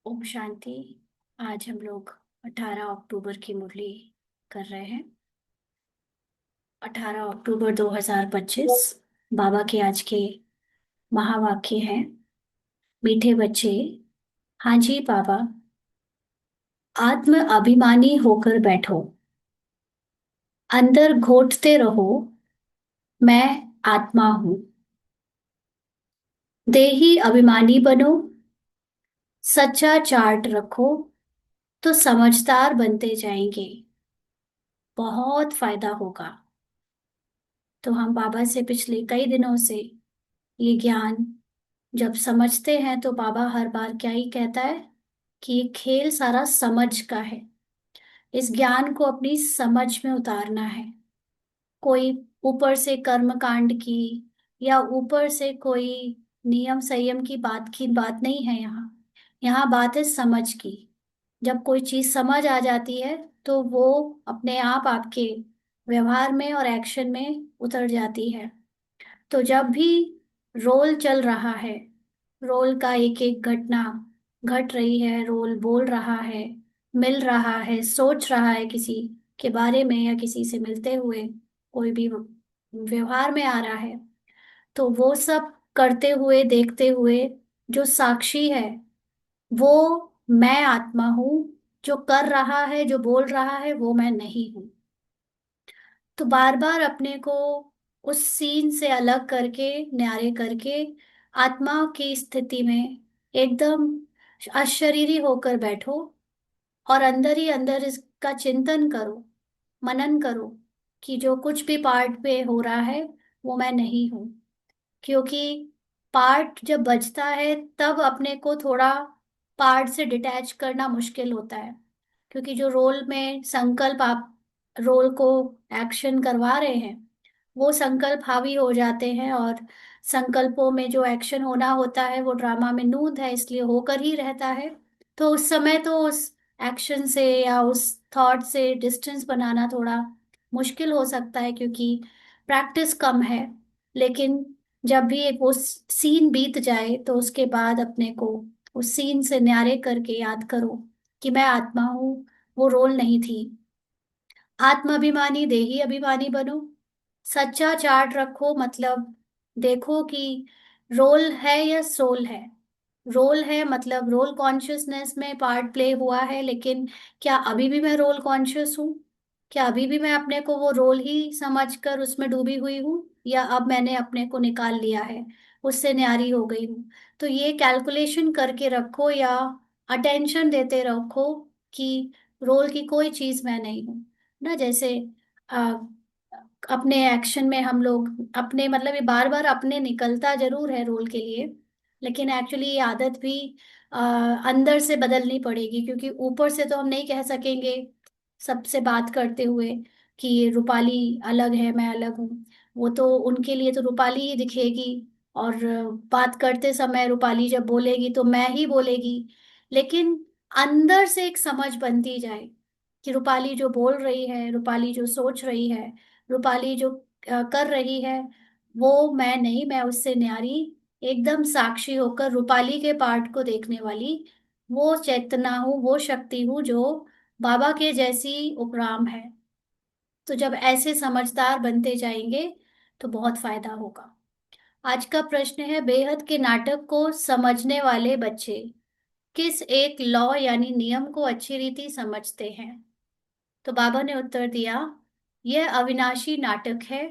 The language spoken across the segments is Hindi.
ओम शांति। आज हम लोग 18 अक्टूबर की मुरली कर रहे हैं। 18 अक्टूबर 2025 बाबा के आज के महावाक्य हैं। मीठे बच्चे, हाँ जी बाबा, आत्म अभिमानी होकर बैठो, अंदर घोटते रहो, मैं आत्मा हूँ। देही अभिमानी बनो, सच्चा चार्ट रखो, तो समझदार बनते जाएंगे, बहुत फायदा होगा। तो हम बाबा से पिछले कई दिनों से ये ज्ञान जब समझते हैं तो बाबा हर बार क्या ही कहता है कि ये खेल सारा समझ का है। इस ज्ञान को अपनी समझ में उतारना है। कोई ऊपर से कर्म कांड की या ऊपर से कोई नियम संयम की बात नहीं है। यहाँ बात है समझ की। जब कोई चीज समझ आ जाती है तो वो अपने आप आपके व्यवहार में और एक्शन में उतर जाती है। तो जब भी रोल चल रहा है, रोल का एक एक घटना घट रही है, रोल बोल रहा है, मिल रहा है, सोच रहा है किसी के बारे में या किसी से मिलते हुए कोई भी व्यवहार में आ रहा है, तो वो सब करते हुए देखते हुए जो साक्षी है वो मैं आत्मा हूँ। जो कर रहा है, जो बोल रहा है, वो मैं नहीं हूँ। तो बार बार अपने को उस सीन से अलग करके, न्यारे करके आत्मा की स्थिति में एकदम अशरीरी होकर बैठो और अंदर ही अंदर इसका चिंतन करो, मनन करो कि जो कुछ भी पार्ट पे हो रहा है वो मैं नहीं हूँ। क्योंकि पार्ट जब बजता है तब अपने को थोड़ा पार्ट से डिटैच करना मुश्किल होता है। क्योंकि जो रोल में संकल्प आप रोल को एक्शन करवा रहे हैं, वो संकल्प हावी हो जाते हैं, और संकल्पों में जो एक्शन होना होता है वो ड्रामा में नूद है, इसलिए होकर ही रहता है। तो उस समय तो उस एक्शन से या उस थॉट से डिस्टेंस बनाना थोड़ा मुश्किल हो सकता है, क्योंकि प्रैक्टिस कम है। लेकिन जब भी एक वो सीन बीत जाए तो उसके बाद अपने को उस सीन से न्यारे करके याद करो कि मैं आत्मा हूँ, वो रोल नहीं थी। आत्माभिमानी देही अभिमानी बनो, सच्चा चार्ट रखो, मतलब देखो कि रोल है या सोल है। रोल है मतलब रोल कॉन्शियसनेस में पार्ट प्ले हुआ है, लेकिन क्या अभी भी मैं रोल कॉन्शियस हूँ? क्या अभी भी मैं अपने को वो रोल ही समझकर उसमें डूबी हुई हूँ, या अब मैंने अपने को निकाल लिया है, उससे न्यारी हो गई हूँ? तो ये कैलकुलेशन करके रखो या अटेंशन देते रखो कि रोल की कोई चीज मैं नहीं हूँ। ना जैसे आ, अपने एक्शन में हम लोग अपने, मतलब ये बार बार अपने निकलता जरूर है रोल के लिए, लेकिन एक्चुअली ये आदत भी अंदर से बदलनी पड़ेगी। क्योंकि ऊपर से तो हम नहीं कह सकेंगे सबसे बात करते हुए कि ये रूपाली अलग है, मैं अलग हूँ। वो तो उनके लिए तो रूपाली ही दिखेगी, और बात करते समय रूपाली जब बोलेगी तो मैं ही बोलेगी। लेकिन अंदर से एक समझ बनती जाए कि रूपाली जो बोल रही है, रूपाली जो सोच रही है, रूपाली जो कर रही है, वो मैं नहीं, मैं उससे न्यारी, एकदम साक्षी होकर रूपाली के पार्ट को देखने वाली वो चेतना हूँ, वो शक्ति हूँ जो बाबा के जैसी उपराम है। तो जब ऐसे समझदार बनते जाएंगे तो बहुत फायदा होगा। आज का प्रश्न है, बेहद के नाटक को समझने वाले बच्चे किस एक लॉ यानी नियम को अच्छी रीति समझते हैं? तो बाबा ने उत्तर दिया, यह अविनाशी नाटक है।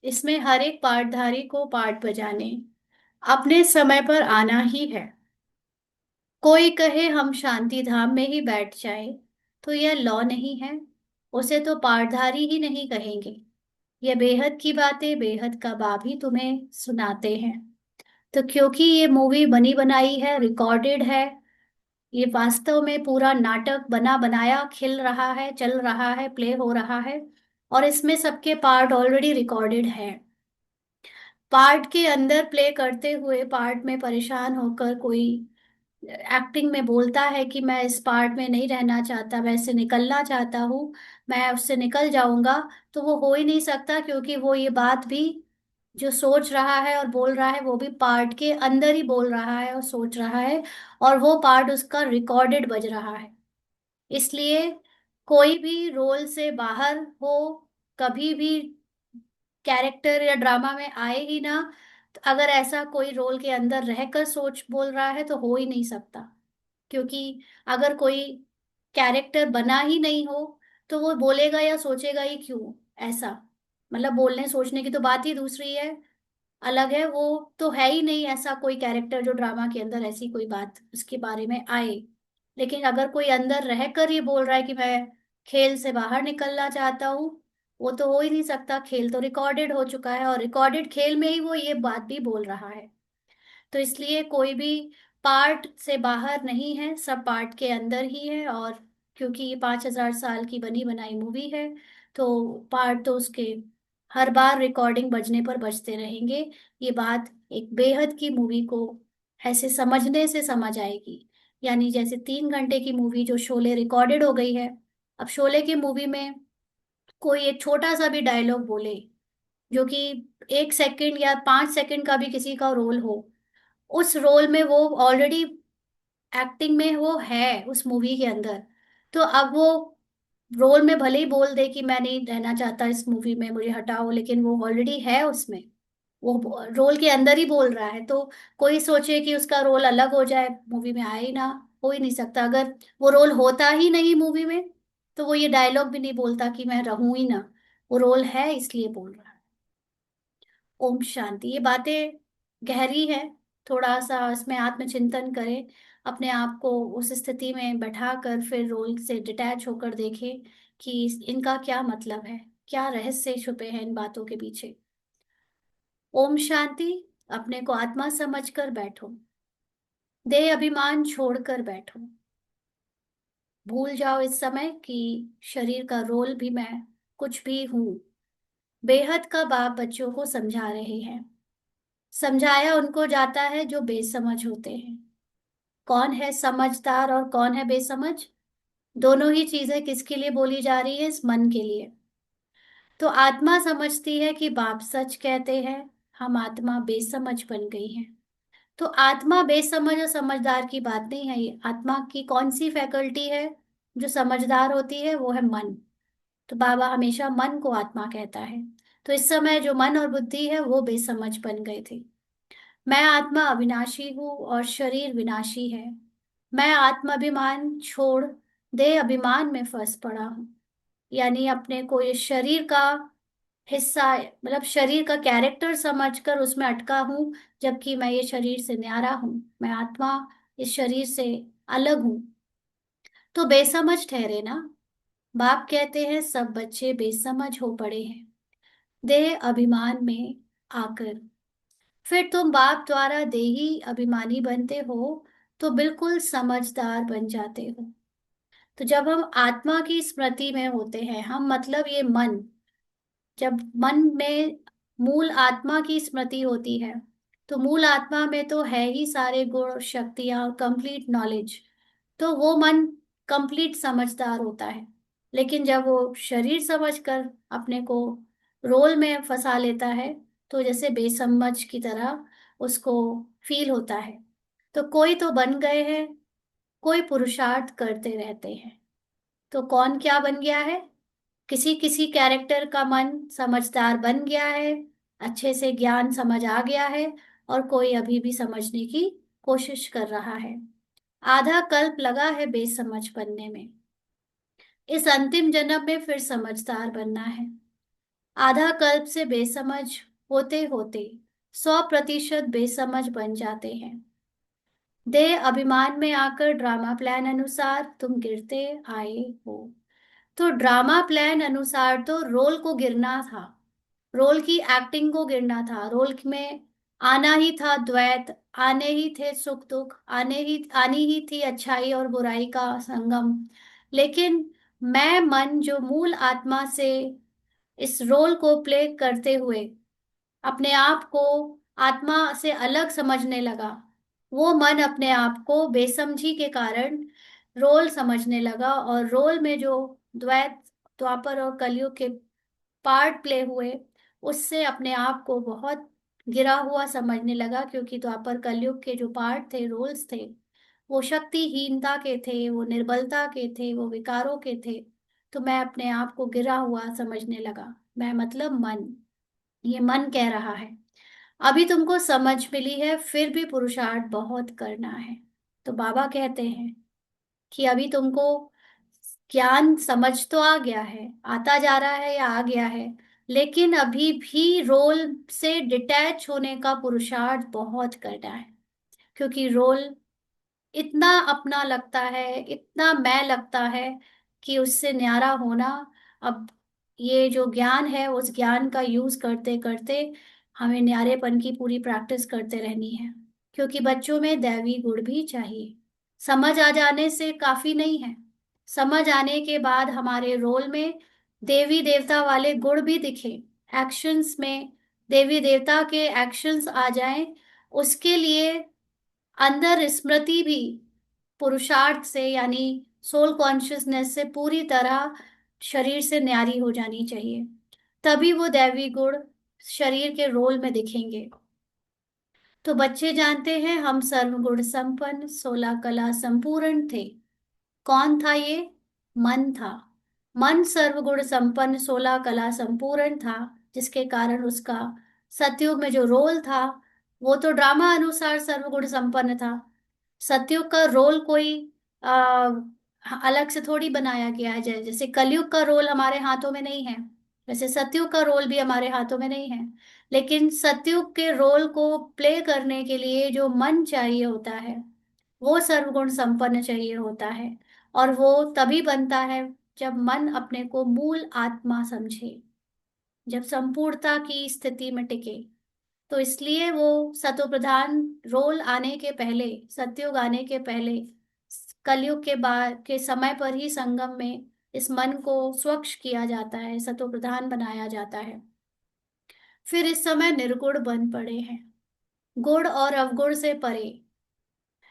इसमें हर एक पार्टधारी को पार्ट बजाने अपने समय पर आना ही है। कोई कहे हम शांति धाम में ही बैठ जाए तो यह लॉ नहीं है, उसे तो पार्टधारी ही नहीं कहेंगे। यह बेहद की बातें बेहद का बाप ही तुम्हें सुनाते हैं। तो क्योंकि ये मूवी बनी बनाई है, रिकॉर्डेड है, ये वास्तव में पूरा नाटक बना बनाया खिल रहा है, चल रहा है, प्ले हो रहा है, और इसमें सबके पार्ट ऑलरेडी रिकॉर्डेड है। पार्ट के अंदर प्ले करते हुए पार्ट में परेशान होकर कोई एक्टिंग में बोलता है कि मैं इस पार्ट में नहीं रहना चाहता, मैं इससे निकलना चाहता हूँ, मैं उससे निकल जाऊंगा, तो वो हो ही नहीं सकता। क्योंकि वो ये बात भी जो सोच रहा है और बोल रहा है वो भी पार्ट के अंदर ही बोल रहा है और सोच रहा है, और वो पार्ट उसका रिकॉर्डेड बज रहा है। इसलिए कोई भी रोल से बाहर हो, कभी भी कैरेक्टर या ड्रामा में आए ही ना। तो अगर ऐसा कोई रोल के अंदर रहकर सोच बोल रहा है तो हो ही नहीं सकता। क्योंकि अगर कोई कैरेक्टर बना ही नहीं हो तो वो बोलेगा या सोचेगा ही क्यों ऐसा। मतलब बोलने सोचने की तो बात ही दूसरी है, अलग है। वो तो है ही नहीं ऐसा कोई कैरेक्टर जो ड्रामा के अंदर ऐसी कोई बात उसके बारे में आए। लेकिन अगर कोई अंदर रहकर ये बोल रहा है कि मैं खेल से बाहर निकलना चाहता हूँ, वो तो हो ही नहीं सकता। खेल तो रिकॉर्डेड हो चुका है, और रिकॉर्डेड खेल में ही वो ये बात भी बोल रहा है। तो इसलिए कोई भी पार्ट से बाहर नहीं है, सब पार्ट के अंदर ही है। और क्योंकि ये 5,000 साल की बनी बनाई मूवी है, तो पार्ट तो उसके हर बार रिकॉर्डिंग बजने पर बजते रहेंगे। ये बात एक बेहद की मूवी को ऐसे समझने से समझ आएगी। यानी जैसे 3 घंटे की मूवी जो शोले रिकॉर्डेड हो गई है, अब शोले की मूवी में कोई एक छोटा सा भी डायलॉग बोले, जो कि 1 सेकंड या 5 सेकंड का भी किसी का रोल हो, उस रोल में वो ऑलरेडी एक्टिंग में वो है उस मूवी के अंदर। तो अब वो रोल में भले ही बोल दे कि मैं नहीं रहना चाहता इस मूवी में, मुझे हटाओ, लेकिन वो ऑलरेडी है उसमें। वो रोल के अंदर ही बोल रहा है। तो कोई सोचे कि उसका रोल अलग हो जाए, मूवी में आए ही ना, हो ही नहीं सकता। अगर वो रोल होता ही नहीं मूवी में तो वो ये डायलॉग भी नहीं बोलता कि मैं रहूं ही ना। वो रोल है इसलिए बोल रहा है। ओम शांति। ये बातें गहरी है, थोड़ा सा इसमें आत्मचिंतन करें, अपने आप को उस स्थिति में बैठा कर फिर रोल से डिटैच होकर देखें कि इनका क्या मतलब है, क्या रहस्य छुपे हैं इन बातों के पीछे। ओम शांति। अपने को आत्मा समझकर बैठो, देह अभिमान छोड़कर बैठो। भूल जाओ इस समय कि शरीर का रोल भी मैं कुछ भी हूं। बेहद का बाप बच्चों को समझा रहे हैं। समझाया उनको जाता है जो बेसमझ होते हैं। कौन है समझदार और कौन है बेसमझ? दोनों ही चीजें किसके लिए बोली जा रही है? इस मन के लिए। तो आत्मा समझती है कि बाप सच कहते हैं, हम आत्मा बेसमझ बन गई है। तो आत्मा बेसमझ और समझदार की बात नहीं है। ये आत्मा की कौन सी फैकल्टी है जो समझदार होती है? वो है मन। तो बाबा हमेशा मन को आत्मा कहता है। तो इस समय जो मन और बुद्धि है वो बेसमझ बन गए थे। मैं आत्मा अविनाशी हूँ और शरीर विनाशी है। मैं आत्माभिमान छोड़ देह अभिमान में फंस पड़ा हूँ। यानी अपने को ये शरीर का हिस्सा, मतलब शरीर का कैरेक्टर समझकर उसमें अटका हूँ, जबकि मैं ये शरीर से न्यारा हूँ। मैं आत्मा इस शरीर से अलग हूँ। तो बेसमझ ठहरे ना। बाप कहते हैं सब बच्चे बेसमझ हो पड़े हैं देह अभिमान में आकर। फिर तुम बाप द्वारा देही अभिमानी बनते हो तो बिल्कुल समझदार बन जाते हो। तो जब हम आत्मा की स्मृति में होते हैं, हम मतलब ये मन, जब मन में मूल आत्मा की स्मृति होती है, तो मूल आत्मा में तो है ही सारे गुण शक्तियां और कंप्लीट नॉलेज। तो वो मन कंप्लीट समझदार होता है। लेकिन जब वो शरीर समझकर अपने को रोल में फंसा लेता है, तो जैसे बेसमझ की तरह उसको फील होता है। तो कोई तो बन गए हैं, कोई पुरुषार्थ करते रहते हैं। तो कौन क्या बन गया है? किसी किसी कैरेक्टर का मन समझदार बन गया है, अच्छे से ज्ञान समझ आ गया है, और कोई अभी भी समझने की कोशिश कर रहा है। आधा कल्प लगा है बेसमझ बनने में। इस अंतिम जन्म में फिर समझदार बनना है। आधा कल्प से बेसमझ होते होते 100% बेसमझ बन जाते हैं। देह अभिमान में आकर ड्रामा प्लान अनुसार तुम गिरते आए हो। तो ड्रामा प्लान अनुसार तो रोल को गिरना था, रोल की एक्टिंग को गिरना था। रोल में आना ही था द्वैत, आने ही थे सुख दुख, आनी ही थी अच्छाई और बुराई का संगम। लेकिन मैं मन जो मूल आत्मा से इस रोल को प्ले करते हुए अपने आप को आत्मा से अलग समझने लगा, वो मन अपने आप को बेसमझी के कारण रोल समझने लगा। और रोल में जो द्वैत, द्वापर और कलयुग के पार्ट प्ले हुए, उससे अपने आप को बहुत गिरा हुआ समझने लगा, क्योंकि द्वापर कलयुग के जो पार्ट थे, रोल्स थे, वो शक्तिहीनता के थे, वो निर्बलता के थे, वो विकारों के थे। तो मैं अपने आप को गिरा हुआ समझने लगा। मैं मतलब मन, ये मन कह रहा है। अभी तुमको समझ मिली है, फिर भी पुरुषार्थ बहुत करना है। तो बाबा कहते हैं कि अभी तुमको ज्ञान समझ तो आ गया है, आता जा रहा है या आ गया है, लेकिन अभी भी रोल से डिटैच होने का पुरुषार्थ बहुत करना है। क्योंकि रोल इतना अपना लगता है, इतना मैं लगता है, कि उससे न्यारा होना। अब ये जो ज्ञान है, उस ज्ञान का यूज करते करते हमें न्यारेपन की पूरी प्रैक्टिस करते रहनी है। क्योंकि बच्चों में दैवी गुण भी चाहिए। समझ आ जाने से काफी नहीं है, समझ आने के बाद हमारे रोल में देवी देवता वाले गुण भी दिखे, एक्शंस में देवी देवता के एक्शंस आ जाएं, उसके लिए अंदर स्मृति भी पुरुषार्थ से, यानी सोल कॉन्शियसनेस से पूरी तरह शरीर से न्यारी हो जानी चाहिए। तभी वो दैवी गुण शरीर के रोल में दिखेंगे। तो बच्चे जानते हैं, हम सर्वगुण संपन्न 16 कला संपूर्ण थे। कौन था ये? मन था। मन सर्वगुण संपन्न 16 कला संपूर्ण था, जिसके कारण उसका सतयुग में जो रोल था, वो तो ड्रामा अनुसार सर्वगुण संपन्न था। सतयुग का रोल कोई आ, अलग से थोड़ी बनाया गया है। जैसे कलयुग का रोल हमारे हाथों में नहीं है, वैसे सतयुग का रोल भी हमारे हाथों में नहीं है। लेकिन सतयुग के रोल को प्ले करने के लिए जो मन चाहिए होता है, वो सर्वगुण संपन्न चाहिए होता है। और वो तभी बनता है जब मन अपने को मूल आत्मा समझे, जब संपूर्णता की स्थिति में टिके। तो इसलिए वो सतो प्रधान रोल आने के पहले, सतयुग आने के पहले, कलयुग के बाद के समय पर ही संगम में इस मन को स्वच्छ किया जाता है, सतो प्रधान बनाया जाता है। फिर इस समय निर्गुण बन पड़े हैं, गुण और अवगुण से परे,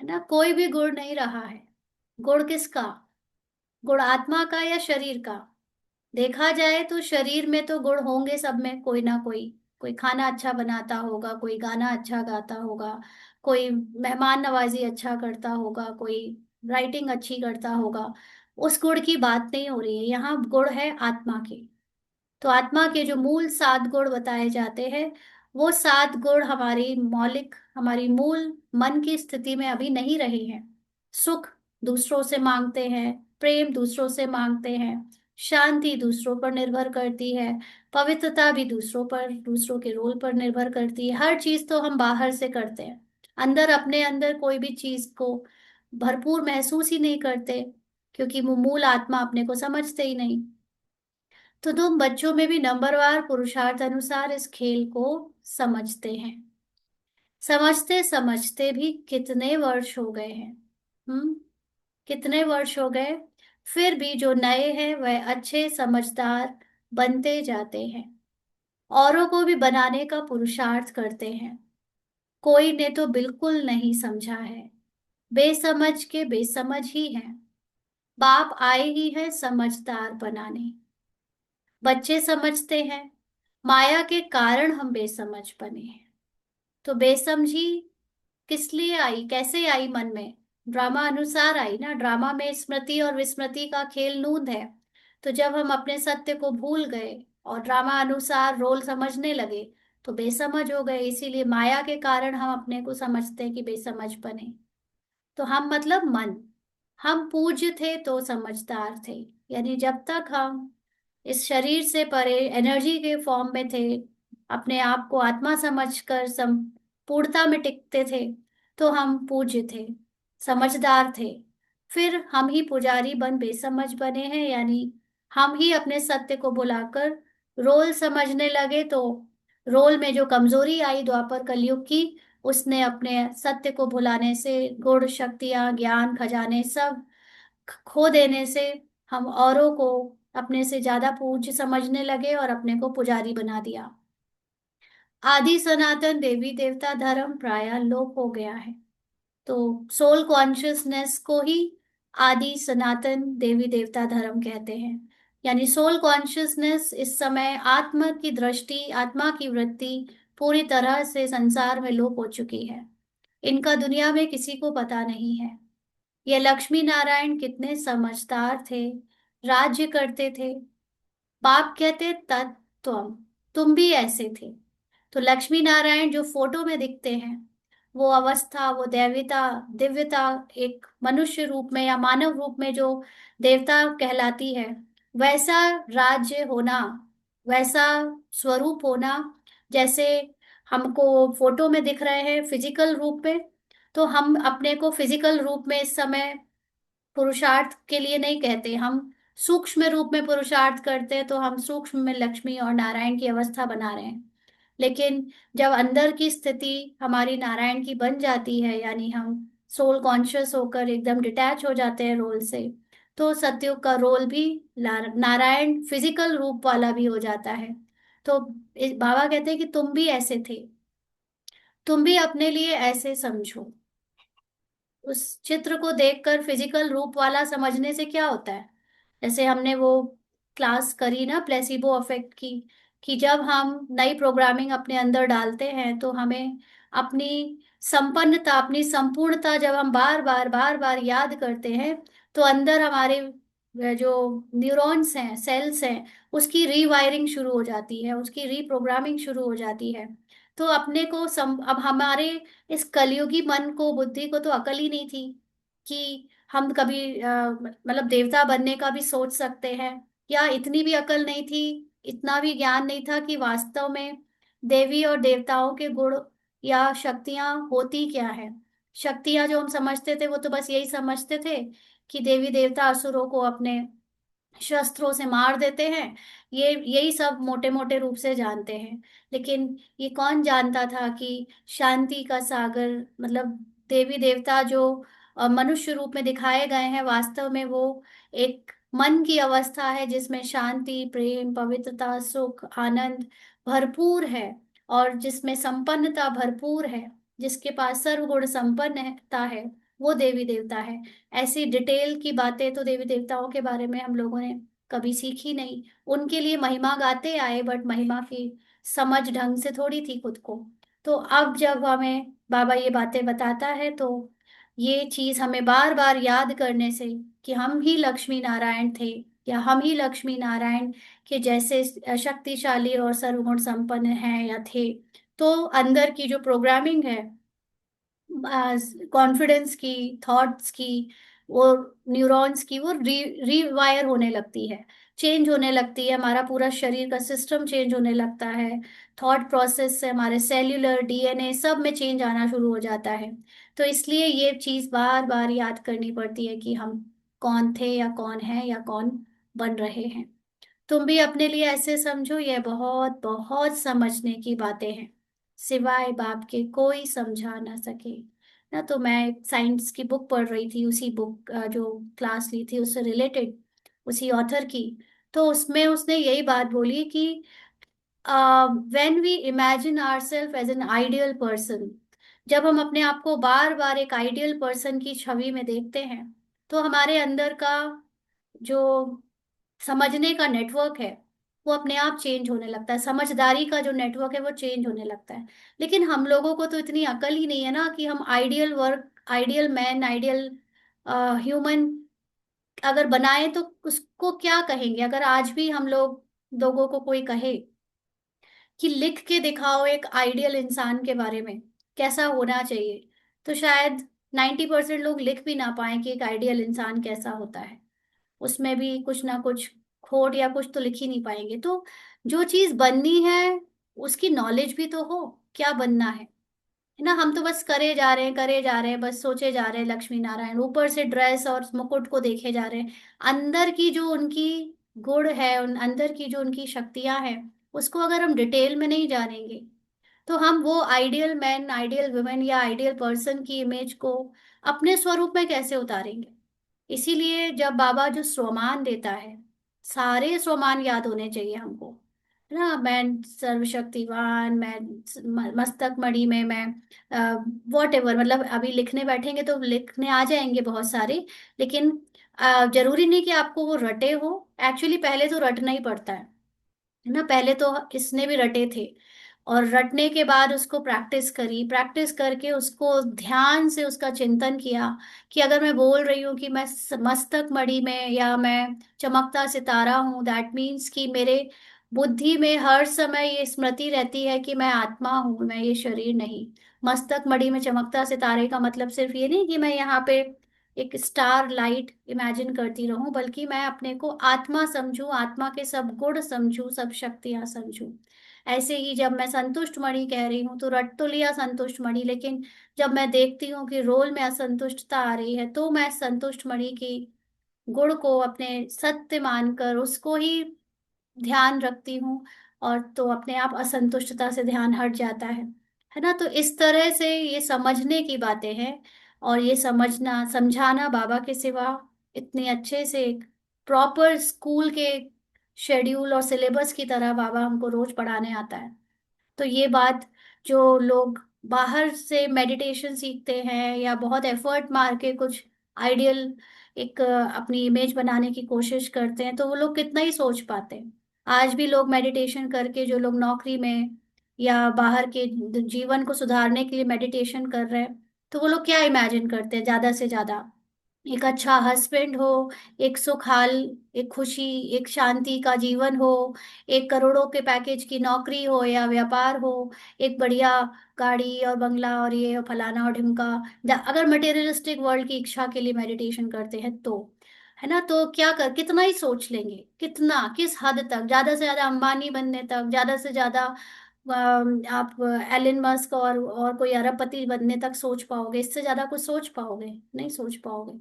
है ना। कोई भी गुण नहीं रहा है। गुण किसका? गुण आत्मा का या शरीर का? देखा जाए तो शरीर में तो गुण होंगे सब में, कोई ना कोई। कोई खाना अच्छा बनाता होगा, कोई गाना अच्छा गाता होगा, कोई मेहमान नवाजी अच्छा करता होगा, कोई राइटिंग अच्छी करता होगा। उस गुण की बात नहीं हो रही है यहाँ, गुण है आत्मा के। तो आत्मा के जो मूल 7 गुण बताए जाते हैं, वो 7 गुण हमारी मौलिक, हमारी मूल मन की स्थिति में अभी नहीं रहे हैं। सुख दूसरों से मांगते हैं, प्रेम दूसरों से मांगते हैं, शांति दूसरों पर निर्भर करती है, पवित्रता भी दूसरों पर, दूसरों के रोल पर निर्भर करती है। हर चीज तो हम बाहर से करते हैं, अंदर अपने अंदर कोई भी चीज को भरपूर महसूस ही नहीं करते, क्योंकि वो मूल आत्मा अपने को समझते ही नहीं। तो तुम बच्चों में भी नंबरवार पुरुषार्थ अनुसार इस खेल को समझते हैं। समझते समझते भी कितने वर्ष हो गए हैं? हम्म, कितने वर्ष हो गए? फिर भी जो नए हैं वह अच्छे समझदार बनते जाते हैं, औरों को भी बनाने का पुरुषार्थ करते हैं। कोई ने तो बिल्कुल नहीं समझा है, बेसमझ के बेसमझ ही हैं। बाप आए ही है समझदार बनाने। बच्चे समझते हैं, माया के कारण हम बेसमझ बने हैं। तो बेसमझी किस लिए आई, कैसे आई मन में? ड्रामा अनुसार आई ना। ड्रामा में स्मृति और विस्मृति का खेल नूंद है। तो जब हम अपने सत्य को भूल गए और ड्रामा अनुसार रोल समझने लगे, तो बेसमझ हो गए। इसीलिए माया के कारण हम अपने को समझते हैं कि बेसमझ बने। तो हम मतलब मन, हम पूज्य थे तो समझदार थे। यानी जब तक हम इस शरीर से परे एनर्जी के फॉर्म में थे, अपने आप को आत्मा समझकर संपूर्णता में टिकते थे, तो हम पूज्य थे, समझदार थे। फिर हम ही पुजारी बन बेसमझ बने हैं, यानी हम ही अपने सत्य को बुलाकर रोल समझने लगे। तो रोल में जो कमजोरी आई द्वापर कलयुग की, उसने अपने सत्य को भुलाने से, गुण शक्तियां ज्ञान खजाने सब खो देने से, हम औरों को अपने से ज्यादा पूज्य समझने लगे और अपने को पुजारी बना दिया। आदि सनातन देवी देवता धर्म प्रायः लोप हो गया है। तो सोल कॉन्शियसनेस को ही आदि सनातन देवी देवता धर्म कहते हैं। यानी सोल कॉन्शियसनेस इस समय आत्मा की दृष्टि, आत्मा की वृत्ति पूरी तरह से संसार में लोप हो चुकी है। इनका दुनिया में किसी को पता नहीं है। ये लक्ष्मी नारायण कितने समझदार थे, राज्य करते थे। बाप कहते तत्त्वम, तुम भी ऐसे थे। तो लक्ष्मी नारायण जो फोटो में दिखते हैं, वो अवस्था, वो दैविता, दिव्यता, एक मनुष्य रूप में या मानव रूप में जो देवता कहलाती है, वैसा राज्य होना, वैसा स्वरूप होना, जैसे हमको फोटो में दिख रहे हैं फिजिकल रूप में, तो हम अपने को फिजिकल रूप में इस समय पुरुषार्थ के लिए नहीं कहते, हम सूक्ष्म रूप में पुरुषार्थ करते हैं, तो हम सूक्ष्म में लक्ष्मी और नारायण की अवस्था बना रहे हैं। लेकिन जब अंदर की स्थिति हमारी नारायण की बन जाती है, यानी हम सोल कॉन्शियस होकर एकदम डिटैच हो जाते हैं रोल से, तो सत्युग का रोल भी नारायण फिजिकल रूप वाला भी हो जाता है। तो बाबा कहते हैं कि तुम भी ऐसे थे, तुम भी अपने लिए ऐसे समझो। उस चित्र को देखकर फिजिकल रूप वाला समझने से क्या होता है, जैसे हमने वो क्लास करी ना प्लेसिबो इफेक्ट की, कि जब हम नई प्रोग्रामिंग अपने अंदर डालते हैं तो हमें अपनी संपन्नता, अपनी संपूर्णता जब हम बार बार याद करते हैं, तो अंदर हमारे जो न्यूरॉन्स हैं, सेल्स हैं, उसकी रीवायरिंग शुरू हो जाती है, उसकी रीप्रोग्रामिंग शुरू हो जाती है। तो अपने को अब हमारे इस कलयुगी मन को, बुद्धि को तो अकल ही नहीं थी कि हम कभी मतलब देवता बनने का भी सोच सकते हैं, या इतनी भी अकल नहीं थी, इतना भी ज्ञान नहीं था कि वास्तव में देवी और देवताओं के गुण या शक्तियां होती क्या है। शक्तियां जो हम समझते थे वो तो बस यही समझते थे कि देवी देवता असुरों को अपने शस्त्रों से मार देते हैं, ये यही सब मोटे मोटे रूप से जानते हैं। लेकिन ये कौन जानता था कि शांति का सागर, मतलब देवी देवता जो मनुष्य रूप में दिखाए गए हैं, वास्तव में वो एक मन की अवस्था है जिसमें शांति, प्रेम, पवित्रता, सुख, आनंद भरपूर है, और जिसमें संपन्नता भरपूर है, जिसके पास सर्वगुण संपन्नता है, वो देवी देवता है। ऐसी डिटेल की बातें तो देवी देवताओं के बारे में हम लोगों ने कभी सीखी नहीं। उनके लिए महिमा गाते आए, बट महिमा की समझ ढंग से थोड़ी थी खुद को। तो अब जब हमें बाबा ये बातें बताता है, तो ये चीज हमें बार बार याद करने से कि हम ही लक्ष्मी नारायण थे, या हम ही लक्ष्मी नारायण के जैसे शक्तिशाली और सर्वगुण संपन्न हैं या थे, तो अंदर की जो प्रोग्रामिंग है, कॉन्फिडेंस की, थॉट्स की, वो न्यूरॉन्स की, वो रीवायर होने लगती है, चेंज होने लगती है, हमारा पूरा शरीर का सिस्टम चेंज होने लगता है। थॉट प्रोसेस से हमारे सेल्यूलर डीएनए सब में चेंज आना शुरू हो जाता है। तो इसलिए ये चीज बार बार याद करनी पड़ती है कि हम कौन थे या कौन है या कौन बन रहे हैं। तुम भी अपने लिए ऐसे समझो, ये बहुत बहुत समझने की बातें हैं, सिवाय बाप के कोई समझा ना सके ना। तो मैं एक साइंस की बुक पढ़ रही थी, उसी बुक जो क्लास ली थी उससे रिलेटेड, उसी ऑथर की। तो उसमें उसने यही बात बोली कि when we imagine our self as an ideal person, जब हम अपने आप को बार बार एक आइडियल पर्सन की छवि में देखते हैं, तो हमारे अंदर का जो समझने का नेटवर्क है वो अपने आप चेंज होने लगता है, समझदारी का जो नेटवर्क है वो चेंज होने लगता है। लेकिन हम लोगों को तो इतनी अकल ही नहीं है ना कि हम ideal work, ideal man, ideal human अगर बनाए तो उसको क्या कहेंगे। अगर आज भी हम लोग लोगों को कोई कहे कि लिख के दिखाओ एक आइडियल इंसान के बारे में कैसा होना चाहिए, तो शायद 90% लोग लिख भी ना पाए कि एक आइडियल इंसान कैसा होता है। उसमें भी कुछ ना कुछ खोट या कुछ तो लिख ही नहीं पाएंगे। तो जो चीज बननी है उसकी नॉलेज भी तो हो, क्या बनना है ना। हम तो बस करे जा रहे हैं, करे जा रहे हैं, बस सोचे जा रहे हैं लक्ष्मी नारायण, ऊपर से ड्रेस और मुकुट को देखे जा रहे हैं। अंदर की जो उनकी गुण है, उन अंदर की जो उनकी शक्तियां हैं, उसको अगर हम डिटेल में नहीं जानेंगे, तो हम वो आइडियल मैन, आइडियल वुमेन या आइडियल पर्सन की इमेज को अपने स्वरूप में कैसे उतारेंगे। इसीलिए जब बाबा जो स्वमान देता है, सारे स्वमान याद होने चाहिए हमको, है ना। मैं सर्वशक्तिवान, मैं मस्तक मणि में मैं वॉट एवर, मतलब अभी लिखने बैठेंगे तो लिखने आ जाएंगे बहुत सारे, लेकिन जरूरी नहीं कि आपको वो रटे हो। एक्चुअली पहले तो रटना ही पड़ता है ना। पहले तो इसने भी रटे थे, और रटने के बाद उसको प्रैक्टिस करी, प्रैक्टिस करके उसको ध्यान से उसका चिंतन किया कि अगर मैं बोल रही हूँ कि मैं मस्तक मणि में, या मैं चमकता सितारा हूँ, दैट मीन्स कि मेरे बुद्धि में हर समय ये स्मृति रहती है कि मैं आत्मा हूँ, मैं ये शरीर नहीं। मस्तक मणि में चमकता सितारे का मतलब सिर्फ ये नहीं कि मैं यहाँ पे एक स्टार लाइट इमेजिन करती रहूं, बल्कि मैं अपने को आत्मा समझूं, आत्मा के सब गुण समझूं, सब शक्तियां समझूं। ऐसे ही जब मैं संतुष्ट मणि कह रही हूँ तो रट तो लिया संतुष्ट मणि, लेकिन जब मैं देखती हूँ कि रोल में असंतुष्टता आ रही है, तो मैं संतुष्ट मणि की गुण को अपने सत्य मानकर उसको ही ध्यान रखती हूँ, और तो अपने आप असंतुष्टता से ध्यान हट जाता है ना। तो इस तरह से ये समझने की बातें हैं, और ये समझना समझाना बाबा के सिवा इतने अच्छे से एक प्रॉपर स्कूल के शेड्यूल और सिलेबस की तरह बाबा हमको रोज पढ़ाने आता है। तो ये बात, जो लोग बाहर से मेडिटेशन सीखते हैं या बहुत एफर्ट मार के कुछ आइडियल एक अपनी इमेज बनाने की कोशिश करते हैं, तो वो लोग कितना ही सोच पाते हैं। आज भी लोग मेडिटेशन करके, जो लोग नौकरी में या बाहर के जीवन को सुधारने के लिए मेडिटेशन कर रहे हैं, तो वो लोग क्या इमेजिन करते हैं ज्यादा से ज्यादा? एक अच्छा हस्बैंड हो, एक सुखाल, एक खुशी, एक शांति का जीवन हो, एक करोड़ों के पैकेज की नौकरी हो या व्यापार हो, एक बढ़िया गाड़ी और बंगला और ये और फलाना और ढिमका। अगर मटेरियलिस्टिक वर्ल्ड की इच्छा के लिए मेडिटेशन करते हैं तो, है ना, तो क्या कर कितना ही सोच लेंगे, कितना किस हद तक, ज्यादा से ज्यादा अंबानी बनने तक, ज्यादा से ज्यादा आप एलन मस्क और कोई अरबपति बनने तक सोच पाओगे? इससे ज्यादा कुछ सोच पाओगे? नहीं सोच पाओगे।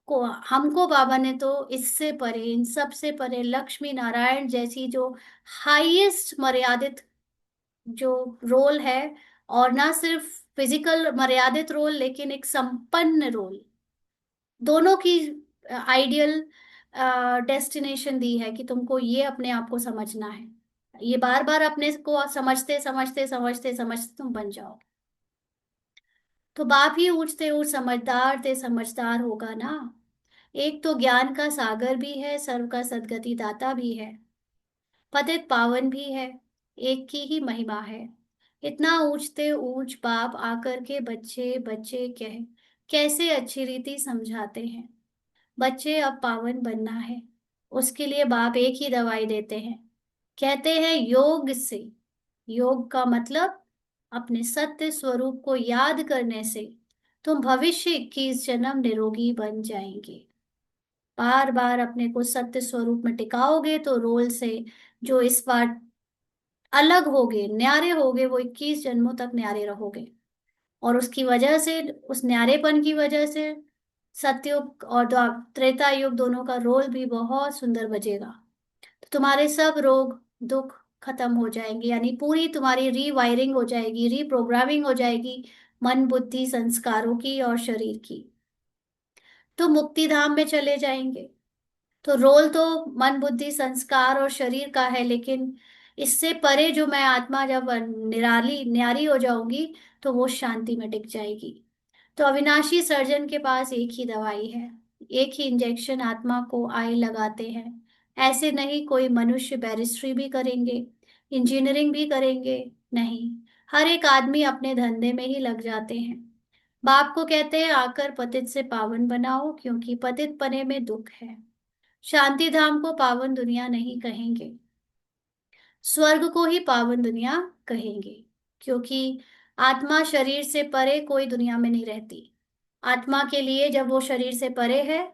को हमको बाबा ने तो इससे परे, इन सब से परे, लक्ष्मी नारायण जैसी जो हाईएस्ट मर्यादित जो रोल है, और ना सिर्फ फिजिकल मर्यादित रोल, लेकिन एक संपन्न रोल, दोनों की आइडियल डेस्टिनेशन दी है कि तुमको ये अपने आप को समझना है। ये बार बार अपने को समझते समझते समझते समझते तुम बन जाओ, तो बाप ही ऊंचते ऊंच समझदार ते समझदार होगा ना। एक तो ज्ञान का सागर भी है, सर्व का सद्गति दाता भी है, पतित पावन भी है, एक की ही महिमा है। इतना ऊंचते ऊंच बाप आकर के बच्चे बच्चे कह कैसे अच्छी रीति समझाते हैं। बच्चे अब पावन बनना है, उसके लिए बाप एक ही दवाई देते हैं, कहते हैं योग से। योग का मतलब अपने सत्य स्वरूप को याद करने से तुम भविष्य 21 जन्म निरोगी बन जाएंगे। बार बार अपने को सत्य स्वरूप में टिकाओगे तो रोल से जो इस बार अलग होगे, न्यारे होगे, वो 21 जन्मों तक न्यारे रहोगे। और उसकी वजह से, उस न्यारेपन की वजह से, सतयुग और त्रेता युग दोनों का रोल भी बहुत सुंदर बजेगा। तो तुम्हारे सब रोग दुख खत्म हो जाएंगे, यानी पूरी तुम्हारी रीवायरिंग हो जाएगी, रीप्रोग्रामिंग हो जाएगी, मन बुद्धि संस्कारों की और शरीर की। तो मुक्ति धाम में चले जाएंगे। तो रोल तो मन बुद्धि संस्कार और शरीर का है, लेकिन इससे परे जो मैं आत्मा जब निराली न्यारी हो जाऊंगी, तो वो शांति में टिक जाएगी। तो अविनाशी सर्जन के पास एक ही दवाई है, एक ही इंजेक्शन आत्मा को आए लगाते हैं। ऐसे नहीं कोई मनुष्य बैरिस्ट्री भी करेंगे, इंजीनियरिंग भी करेंगे, नहीं, हर एक आदमी अपने धंधे में ही लग जाते हैं। बाप को कहते हैं आकर पतित से पावन बनाओ, क्योंकि पतित पने में दुख है। शांति धाम को पावन दुनिया नहीं कहेंगे, स्वर्ग को ही पावन दुनिया कहेंगे, क्योंकि आत्मा शरीर से परे कोई दुनिया में नहीं रहती। आत्मा के लिए जब वो शरीर से परे है,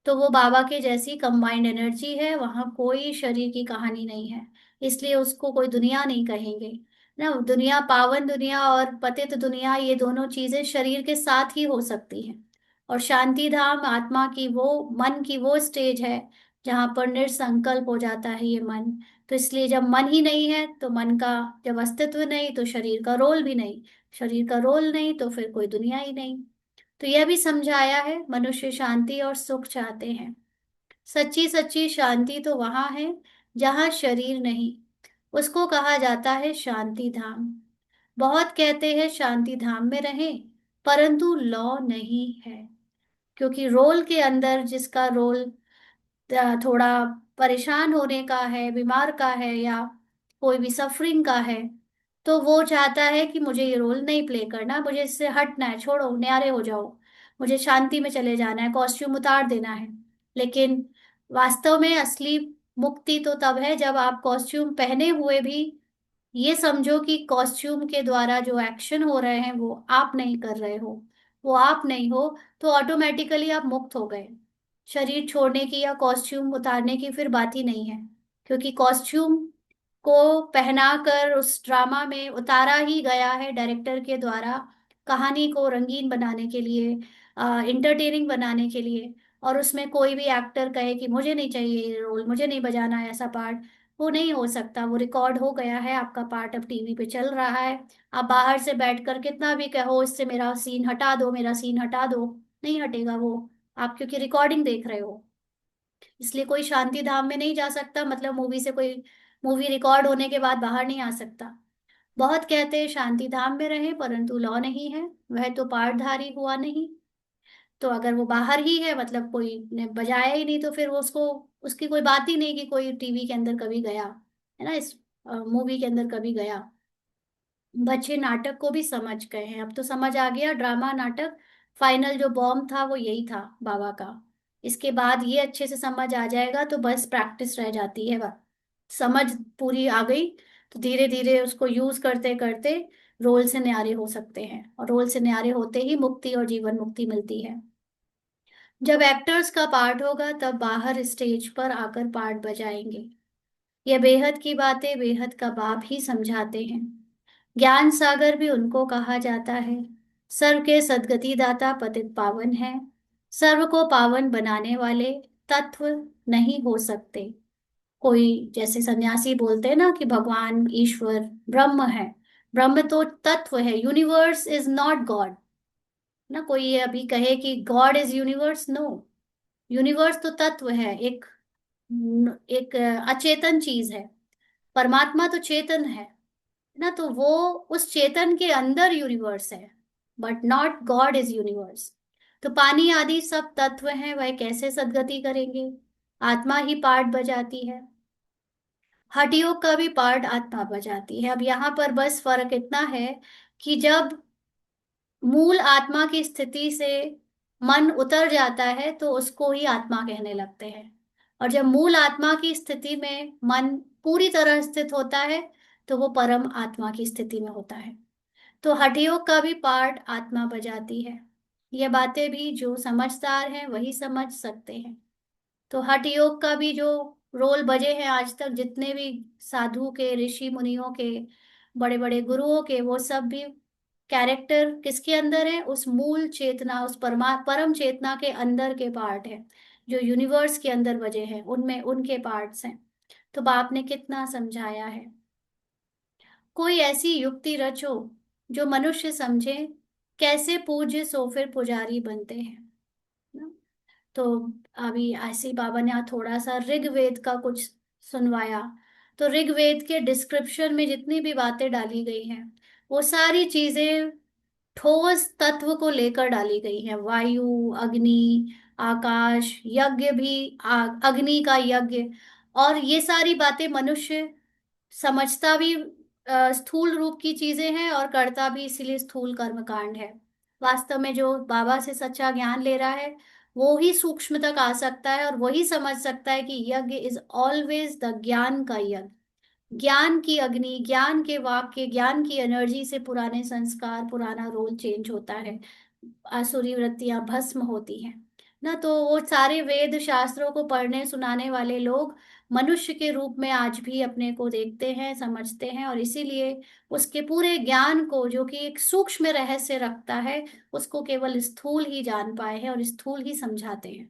तो वो बाबा के जैसी कंबाइंड एनर्जी है, वहां कोई शरीर की कहानी नहीं है। इसलिए उसको कोई दुनिया नहीं कहेंगे ना। दुनिया, पावन दुनिया और पतित दुनिया, ये दोनों चीजें शरीर के साथ ही हो सकती हैं। और शांति धाम आत्मा की वो, मन की वो स्टेज है जहां पर निर्संकल्प हो जाता है ये मन। तो इसलिए जब मन ही नहीं है, तो मन का जब अस्तित्व नहीं, तो शरीर का रोल भी नहीं, शरीर का रोल नहीं तो फिर कोई दुनिया ही नहीं। तो यह भी समझाया है, मनुष्य शांति और सुख चाहते हैं। सच्ची सच्ची शांति तो वहां है जहां शरीर नहीं, उसको कहा जाता है शांति धाम। बहुत कहते हैं शांति धाम में रहें, परंतु लौ नहीं है। क्योंकि रोल के अंदर जिसका रोल थोड़ा परेशान होने का है, बीमार का है, या कोई भी सफरिंग का है, तो वो चाहता है कि मुझे ये रोल नहीं प्ले करना, मुझे इससे हटना है, छोड़ो, न्यारे हो जाओ, मुझे शांति में चले जाना है, कॉस्ट्यूम उतार देना है। लेकिन वास्तव में असली मुक्ति तो तब है जब आप कॉस्ट्यूम पहने हुए भी ये समझो कि कॉस्ट्यूम के द्वारा जो एक्शन हो रहे हैं वो आप नहीं कर रहे हो, वो आप नहीं हो, तो ऑटोमेटिकली आप मुक्त हो गए। शरीर छोड़ने की या कॉस्ट्यूम उतारने की फिर बात ही नहीं है, क्योंकि कॉस्ट्यूम को पहनाकर उस ड्रामा में उतारा ही गया है डायरेक्टर के द्वारा, कहानी को रंगीन बनाने के लिए, इंटरटेनिंग बनाने के लिए। और उसमें कोई भी एक्टर कहे कि मुझे नहीं चाहिए ये रोल, मुझे नहीं बजाना है ऐसा पार्ट, वो नहीं हो सकता। वो रिकॉर्ड हो गया है, आपका पार्ट अब टीवी पे चल रहा है। आप बाहर से बैठकर कितना भी कहो इससे मेरा सीन हटा दो, मेरा सीन हटा दो, नहीं हटेगा वो। आप क्योंकि रिकॉर्डिंग देख रहे हो, इसलिए कोई शांति धाम में नहीं जा सकता, मतलब मूवी से कोई, मूवी रिकॉर्ड होने के बाद बाहर नहीं आ सकता। बहुत कहते हैं शांति धाम में रहे, परंतु लॉ नहीं है, वह तो पार्टधारी हुआ नहीं। तो अगर वो बाहर ही है, मतलब कोई ने बजाया ही नहीं, तो फिर वो उसको, उसकी कोई बात ही नहीं कि कोई टीवी के अंदर कभी गया है ना, इस मूवी के अंदर कभी गया। बच्चे नाटक को भी समझ गए हैं, अब तो समझ आ गया, ड्रामा नाटक फाइनल जो बॉम्ब था वो यही था बाबा का। इसके बाद ये अच्छे से समझ आ जाएगा तो बस प्रैक्टिस रह जाती है, समझ पूरी आ गई तो धीरे धीरे उसको यूज करते करते रोल से न्यारे हो सकते हैं, और रोल से न्यारे होते ही मुक्ति और जीवन मुक्ति मिलती है। जब एक्टर्स का पार्ट होगा तब बाहर स्टेज पर आकर पार्ट बजाएंगे। ये बेहद की बातें बेहद का बाप ही समझाते हैं। ज्ञान सागर भी उनको कहा जाता है। सर्व के सद्गति दाता पतित पावन है। सर्व को पावन बनाने वाले तत्व नहीं हो सकते। कोई जैसे सन्यासी बोलते हैं ना कि भगवान ईश्वर ब्रह्म है, ब्रह्म तो तत्व है, यूनिवर्स इज नॉट गॉड। ना कोई ये अभी कहे कि God is universe, no, universe तो तत्व है, एक अचेतन चीज है। परमात्मा तो चेतन है ना, तो वो उस चेतन के अंदर यूनिवर्स है, but not God is universe. तो पानी आदि सब तत्व हैं, वह कैसे सदगति करेंगे? आत्मा ही पार्ट बजाती है। हठ योग का भी पार्ट आत्मा बजाती है। अब यहाँ पर बस फर्क इतना है कि जब मूल आत्मा की स्थिति से मन उतर जाता है तो उसको ही आत्मा कहने लगते हैं, और जब मूल आत्मा की स्थिति में मन पूरी तरह स्थित होता है तो वो परम आत्मा की स्थिति में होता है। तो हठयोग का भी पार्ट आत्मा बजाती है। ये बातें भी जो समझदार हैं वही समझ सकते हैं। तो हठ योग का भी जो रोल बजे हैं आज तक, जितने भी साधु के, ऋषि मुनियों के, बड़े बड़े गुरुओं के, वो सब भी कैरेक्टर किसके अंदर है? उस मूल चेतना, उस परम चेतना के अंदर के पार्ट है, जो यूनिवर्स के अंदर बजे हैं उनमें उनके पार्ट्स हैं। तो बाप ने कितना समझाया है। कोई ऐसी युक्ति रचो जो मनुष्य समझे, कैसे पूज्य सो फिर पुजारी बनते हैं ना। तो अभी ऐसे ही बाबा ने यहाँ थोड़ा सा ऋग्वेद का कुछ सुनवाया। तो ऋग्वेद के डिस्क्रिप्शन में जितनी भी बातें डाली गई हैं वो सारी चीजें ठोस तत्व को लेकर डाली गई हैं। वायु, अग्नि, आकाश, यज्ञ भी, अग्नि का यज्ञ, और ये सारी बातें मनुष्य समझता भी स्थूल रूप की चीजें हैं और करता भी इसीलिए स्थूल कर्म कांड है। वास्तव में जो बाबा से सच्चा ज्ञान ले रहा है वो ही सूक्ष्म तक आ सकता है और वही समझ सकता है कि यज्ञ इज ऑलवेज द ज्ञान का यज्ञ। ज्ञान की अग्नि, ज्ञान के वाक्य, ज्ञान की एनर्जी से पुराने संस्कार, पुराना रोल चेंज होता है, आसुरी वृत्तियां भस्म होती हैं ना। तो वो सारे वेद शास्त्रों को पढ़ने सुनाने वाले लोग मनुष्य के रूप में आज भी अपने को देखते हैं, समझते हैं, और इसीलिए उसके पूरे ज्ञान को, जो कि एक सूक्ष्म रहस्य रखता है, उसको केवल स्थूल ही जान पाए हैं और स्थूल ही समझाते हैं।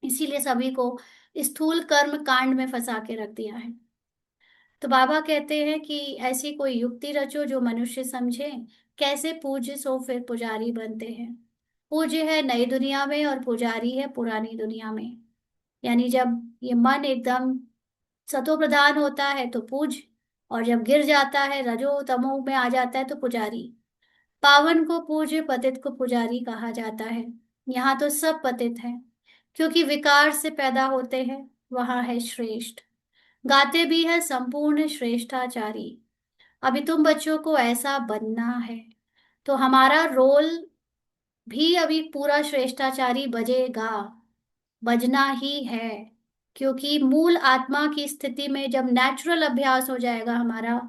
इसीलिए सभी को स्थूल कर्म कांड में फंसा के रख दिया है। तो बाबा कहते हैं कि ऐसी कोई युक्ति रचो जो मनुष्य समझे, कैसे पूज्य सो फिर पुजारी बनते हैं। पूज्य है नई दुनिया में और पुजारी है पुरानी दुनिया में। यानी जब ये मन एकदम सतो प्रधान होता है तो पूज, और जब गिर जाता है रजो तमो में आ जाता है तो पुजारी। पावन को पूज्य, पतित को पुजारी कहा जाता है। यहाँ तो सब पतित हैं, क्योंकि विकार से पैदा होते हैं। वहां है श्रेष्ठ, गाते भी है संपूर्ण श्रेष्ठाचारी। अभी तुम बच्चों को ऐसा बनना है, तो हमारा रोल भी अभी पूरा श्रेष्ठाचारी बजेगा, बजना ही है। क्योंकि मूल आत्मा की स्थिति में जब नेचुरल अभ्यास हो जाएगा हमारा,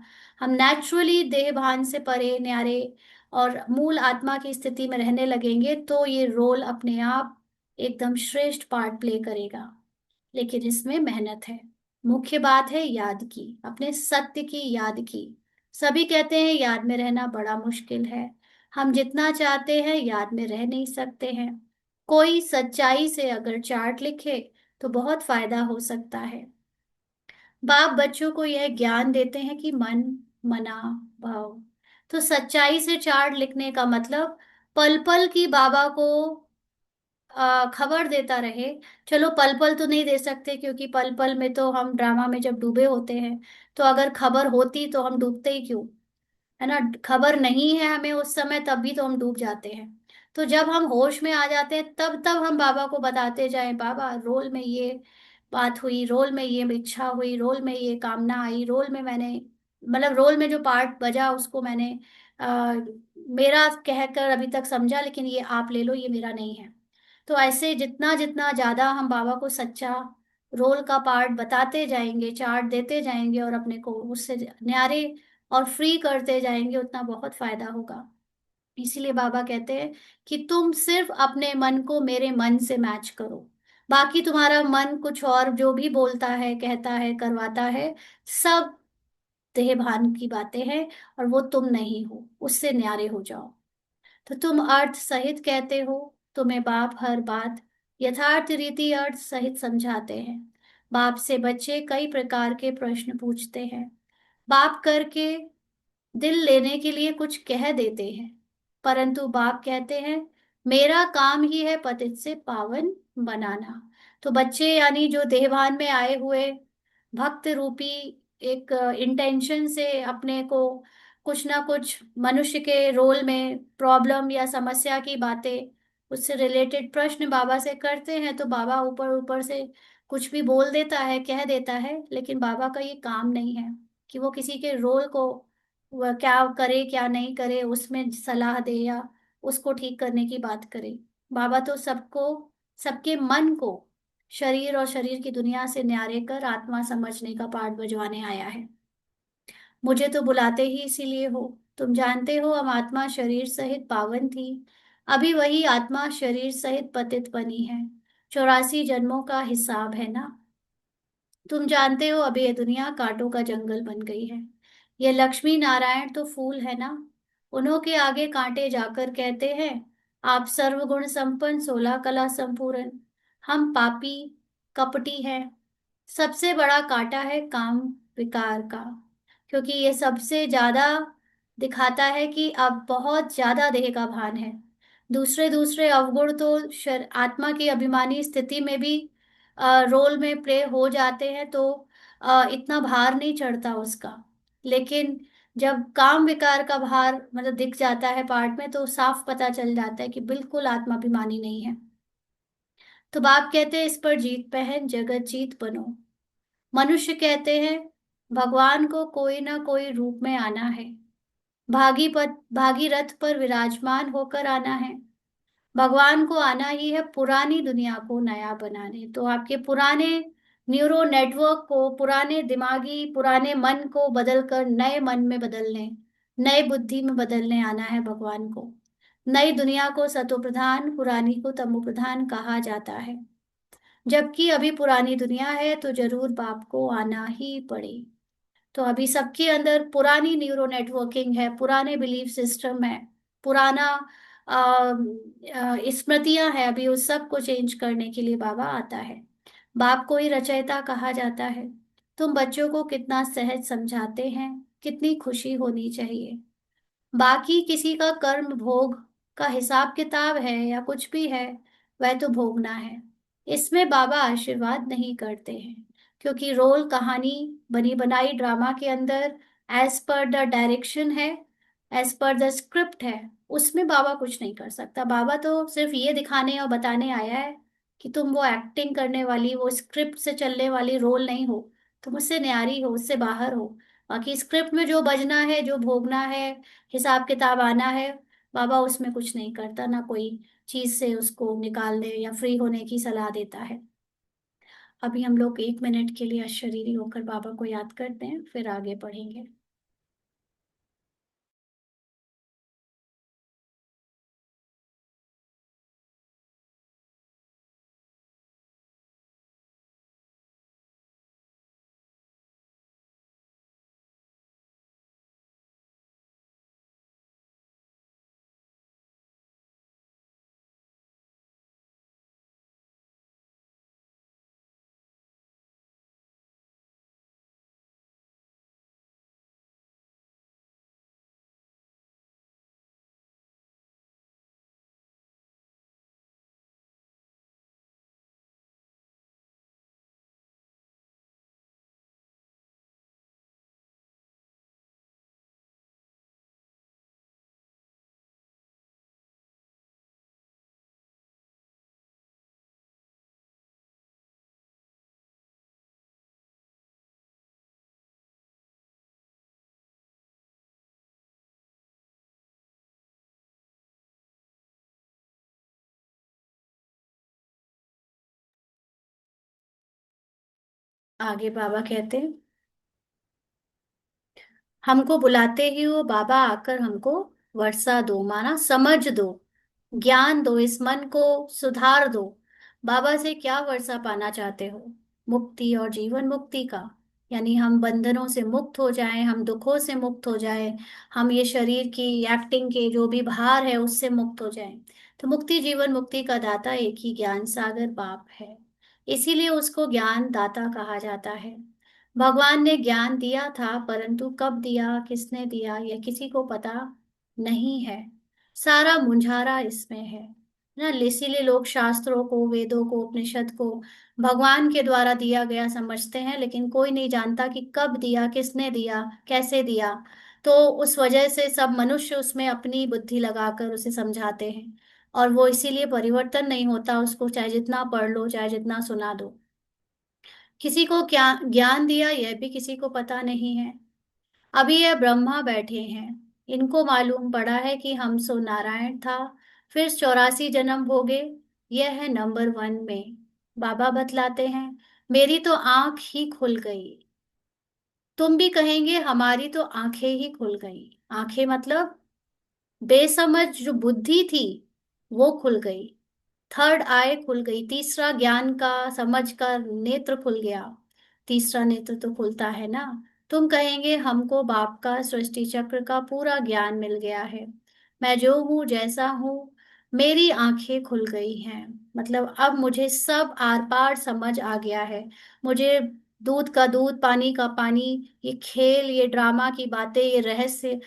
हम नेचुरली देह भान से परे न्यारे और मूल आत्मा की स्थिति में रहने लगेंगे, तो ये रोल अपने आप एकदम श्रेष्ठ पार्ट प्ले करेगा। लेकिन इसमें मेहनत है। मुख्य बात है याद की, अपने सत्य की याद की। सभी कहते हैं याद में रहना बड़ा मुश्किल है। हम जितना चाहते हैं याद में रह नहीं सकते हैं। कोई सच्चाई से अगर चार्ट लिखे तो बहुत फायदा हो सकता है। बाप बच्चों को यह ज्ञान देते हैं कि मन, मना, भाव। तो सच्चाई से चार्ट लिखने का मतलब पल पल की बाबा को खबर देता रहे। चलो पल पल तो नहीं दे सकते, क्योंकि पल पल में तो हम ड्रामा में जब डूबे होते हैं, तो अगर खबर होती तो हम डूबते ही क्यों, है ना। खबर नहीं है हमें उस समय, तब भी तो हम डूब जाते हैं। तो जब हम होश में आ जाते हैं, तब तब हम बाबा को बताते जाएं, बाबा रोल में ये बात हुई, रोल में ये इच्छा हुई, रोल में ये कामना आई, रोल में मैंने, मतलब रोल में जो पार्ट बजा उसको मैंने मेरा कहकर अभी तक समझा, लेकिन ये आप ले लो, ये मेरा नहीं है। तो ऐसे जितना जितना ज्यादा हम बाबा को सच्चा रोल का पार्ट बताते जाएंगे, चार्ट देते जाएंगे और अपने को उससे न्यारे और फ्री करते जाएंगे, उतना बहुत फायदा होगा। इसीलिए बाबा कहते हैं कि तुम सिर्फ अपने मन को मेरे मन से मैच करो। बाकी तुम्हारा मन कुछ और जो भी बोलता है, कहता है, करवाता है, सब देह भान की बातें हैं, और वो तुम नहीं हो, उससे न्यारे हो जाओ। तो तुम अर्थ सहित कहते हो, तुम्हें बाप हर बात यथार्थ रीति अर्थ सहित समझाते हैं। बाप से बच्चे कई प्रकार के प्रश्न पूछते हैं। बाप करके दिल लेने के लिए कुछ कह देते हैं, परंतु बाप कहते हैं मेरा काम ही है पतित से पावन बनाना। तो बच्चे यानी जो देहभान में आए हुए भक्त रूपी एक इंटेंशन से अपने को कुछ ना कुछ मनुष्य के रोल में प्रॉब्लम या समस्या की बातें, उससे रिलेटेड प्रश्न बाबा से करते हैं, तो बाबा ऊपर ऊपर से कुछ भी बोल देता है, कह देता है, लेकिन बाबा का ये काम नहीं है कि वो किसी के रोल को वह क्या करे क्या नहीं करे उसमें सलाह दे या उसको ठीक करने की बात करे। बाबा तो सबको, सबके मन को शरीर और शरीर की दुनिया से न्यारे कर आत्मा समझने का पाठ बजवाने आया है। मुझे तो बुलाते ही इसीलिए हो। तुम जानते हो हम आत्मा शरीर सहित पावन थी, अभी वही आत्मा शरीर सहित पतित बनी है। 84 जन्मों का हिसाब है ना। तुम जानते हो अभी ये दुनिया कांटों का जंगल बन गई है। ये लक्ष्मी नारायण तो फूल है ना, उन्हों के आगे कांटे जाकर कहते हैं आप सर्वगुण संपन्न 16 कला संपूर्ण। हम पापी कपटी हैं। सबसे बड़ा कांटा है काम विकार का, क्योंकि ये सबसे ज्यादा दिखाता है कि अब बहुत ज्यादा देह का भान है। दूसरे दूसरे अवगुण तो आत्मा की अभिमानी स्थिति में भी रोल में प्ले हो जाते हैं, तो इतना भार नहीं चढ़ता उसका। लेकिन जब काम विकार का भार मतलब दिख जाता है पार्ट में, तो साफ पता चल जाता है कि बिल्कुल आत्माभिमानी नहीं है। तो बाप कहते हैं इस पर जीत पहन जगत जीत बनो। मनुष्य कहते हैं भगवान को कोई ना कोई रूप में आना है, भागीरथ पर विराजमान होकर आना है। भगवान को आना ही है पुरानी दुनिया को नया बनाने। तो आपके पुराने न्यूरो नेटवर्क को, पुराने दिमागी पुराने मन को बदल कर नए मन में बदलने, नए बुद्धि में बदलने आना है भगवान को। नई दुनिया को सतो प्रधान, पुरानी को तमो प्रधान कहा जाता है। जबकि अभी पुरानी दुनिया है तो जरूर बाप को आना ही पड़े। तो अभी सबके अंदर पुरानी न्यूरो नेटवर्किंग है, पुराने बिलीफ सिस्टम है, पुराना स्मृतियां है। अभी उस सब को चेंज करने के लिए बाबा आता है। बाप को ही रचयिता कहा जाता है। तुम बच्चों को कितना सहज समझाते हैं, कितनी खुशी होनी चाहिए। बाकी किसी का कर्म भोग का हिसाब किताब है या कुछ भी है, वह तो भोगना है। इसमें बाबा आशीर्वाद नहीं करते हैं, क्योंकि रोल कहानी बनी बनाई ड्रामा के अंदर एज पर द डायरेक्शन है, एज पर द स्क्रिप्ट है, उसमें बाबा कुछ नहीं कर सकता। बाबा तो सिर्फ ये दिखाने और बताने आया है कि तुम वो एक्टिंग करने वाली, वो स्क्रिप्ट से चलने वाली रोल नहीं हो। तुम उससे न्यारी हो, उससे बाहर हो। बाकी स्क्रिप्ट में जो बजना है, जो भोगना है, हिसाब किताब आना है, बाबा उसमें कुछ नहीं करता, ना कोई चीज से उसको निकालने या फ्री होने की सलाह देता है। अभी हम लोग 1 मिनट के लिए अशरीरी होकर बाबा को याद करते हैं, फिर आगे पढ़ेंगे। आगे बाबा कहते हैं, हमको बुलाते ही हो बाबा, आकर हमको वर्षा दो, माना समझ दो, ज्ञान दो, इस मन को सुधार दो। बाबा से क्या वर्षा पाना चाहते हो? मुक्ति और जीवन मुक्ति का। यानी हम बंधनों से मुक्त हो जाएं, हम दुखों से मुक्त हो जाएं, हम ये शरीर की एक्टिंग के जो भी भार है उससे मुक्त हो जाएं। तो मुक्ति जीवन मुक्ति का दाता एक ही ज्ञान सागर बाप है। इसीलिए उसको ज्ञान दाता कहा जाता है। भगवान ने ज्ञान दिया था, परंतु कब दिया, किसने दिया, यह किसी को पता नहीं है। सारा मुंझारा इसमें है ना। इसीलिए लोग शास्त्रों को, वेदों को, उपनिषद को भगवान के द्वारा दिया गया समझते हैं, लेकिन कोई नहीं जानता कि कब दिया, किसने दिया, कैसे दिया। तो उस वजह से सब मनुष्य उसमें अपनी बुद्धि लगाकर उसे समझाते हैं, और वो इसीलिए परिवर्तन नहीं होता, उसको चाहे जितना पढ़ लो, चाहे जितना सुना दो। किसी को क्या ज्ञान दिया यह भी किसी को पता नहीं है। अभी ये ब्रह्मा बैठे हैं, इनको मालूम पड़ा है कि हम सो नारायण था, फिर 84 जन्म भोगे, यह है नंबर 1 में। बाबा बतलाते हैं, मेरी तो आंख ही खुल गई। तुम भी कहेंगे हमारी तो आंखें ही खुल गई। आंखें मतलब बेसमझ जो बुद्धि थी वो खुल गई। थर्ड आई खुल गई, तीसरा ज्ञान का, समझ का नेत्र खुल गया। तीसरा नेत्र तो खुलता है ना। तुम कहेंगे हमको बाप का सृष्टि चक्र का पूरा ज्ञान मिल गया है, मैं जो हूँ जैसा हूँ, मेरी आंखें खुल गई हैं। मतलब अब मुझे सब आर पार समझ आ गया है। मुझे दूध का दूध, पानी का पानी, ये खेल, ये ड्रामा की बातें, ये रहस्य,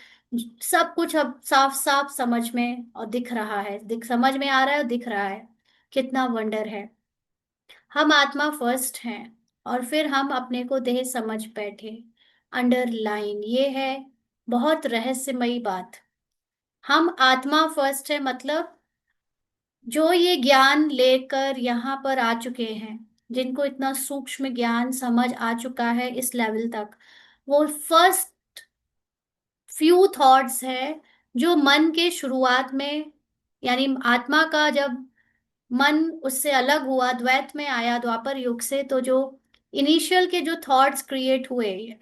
सब कुछ अब साफ साफ समझ में और दिख रहा है, दिख समझ में आ रहा है और दिख रहा है। कितना वंडर है। हम आत्मा फर्स्ट हैं, और फिर हम अपने को देह समझ बैठे। अंडरलाइन ये है, बहुत रहस्यमयी बात। हम आत्मा फर्स्ट है मतलब जो ये ज्ञान लेकर यहाँ पर आ चुके हैं, जिनको इतना सूक्ष्म ज्ञान समझ आ चुका है इस लेवल तक, वो फर्स्ट फ्यू थॉट्स है जो मन के शुरुआत में, यानी आत्मा का जब मन उससे अलग हुआ, द्वैत में आया द्वापर युग से, तो जो इनिशियल के जो थॉट्स क्रिएट हुए,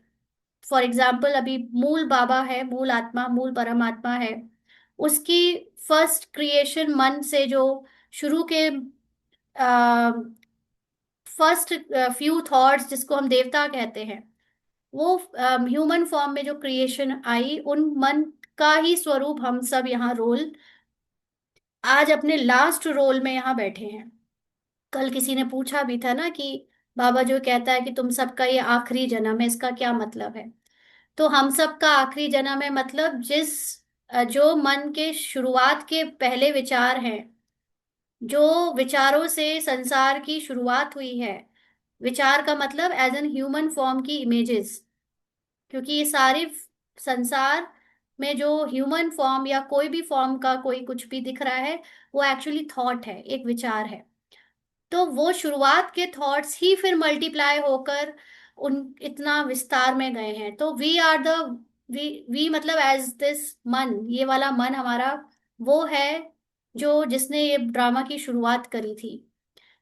फॉर एग्जाम्पल अभी मूल बाबा है, मूल आत्मा, मूल परमात्मा है, उसकी फर्स्ट क्रिएशन मन से जो शुरू के फर्स्ट फ्यू थॉट्स जिसको हम देवता कहते हैं, वो ह्यूमन फॉर्म में जो क्रिएशन आई, उन मन का ही स्वरूप हम सब यहाँ रोल, आज अपने लास्ट रोल में यहाँ बैठे हैं। कल किसी ने पूछा भी था ना कि बाबा जो कहता है कि तुम सबका ये आखिरी जन्म है, इसका क्या मतलब है? तो हम सबका आखिरी जन्म है मतलब जो मन के शुरुआत के पहले विचार हैं, जो विचारों से संसार की शुरुआत हुई है। विचार का मतलब एज एन ह्यूमन फॉर्म की इमेजेस, क्योंकि ये सारे संसार में जो ह्यूमन फॉर्म या कोई भी फॉर्म का कोई कुछ भी दिख रहा है, वो एक्चुअली थॉट है, एक विचार है। तो वो शुरुआत के थॉट्स ही फिर मल्टीप्लाई होकर उन इतना विस्तार में गए हैं। तो वी आर द, वी मतलब एज दिस मन, ये वाला मन हमारा वो है जो जिसने ये ड्रामा की शुरुआत करी थी।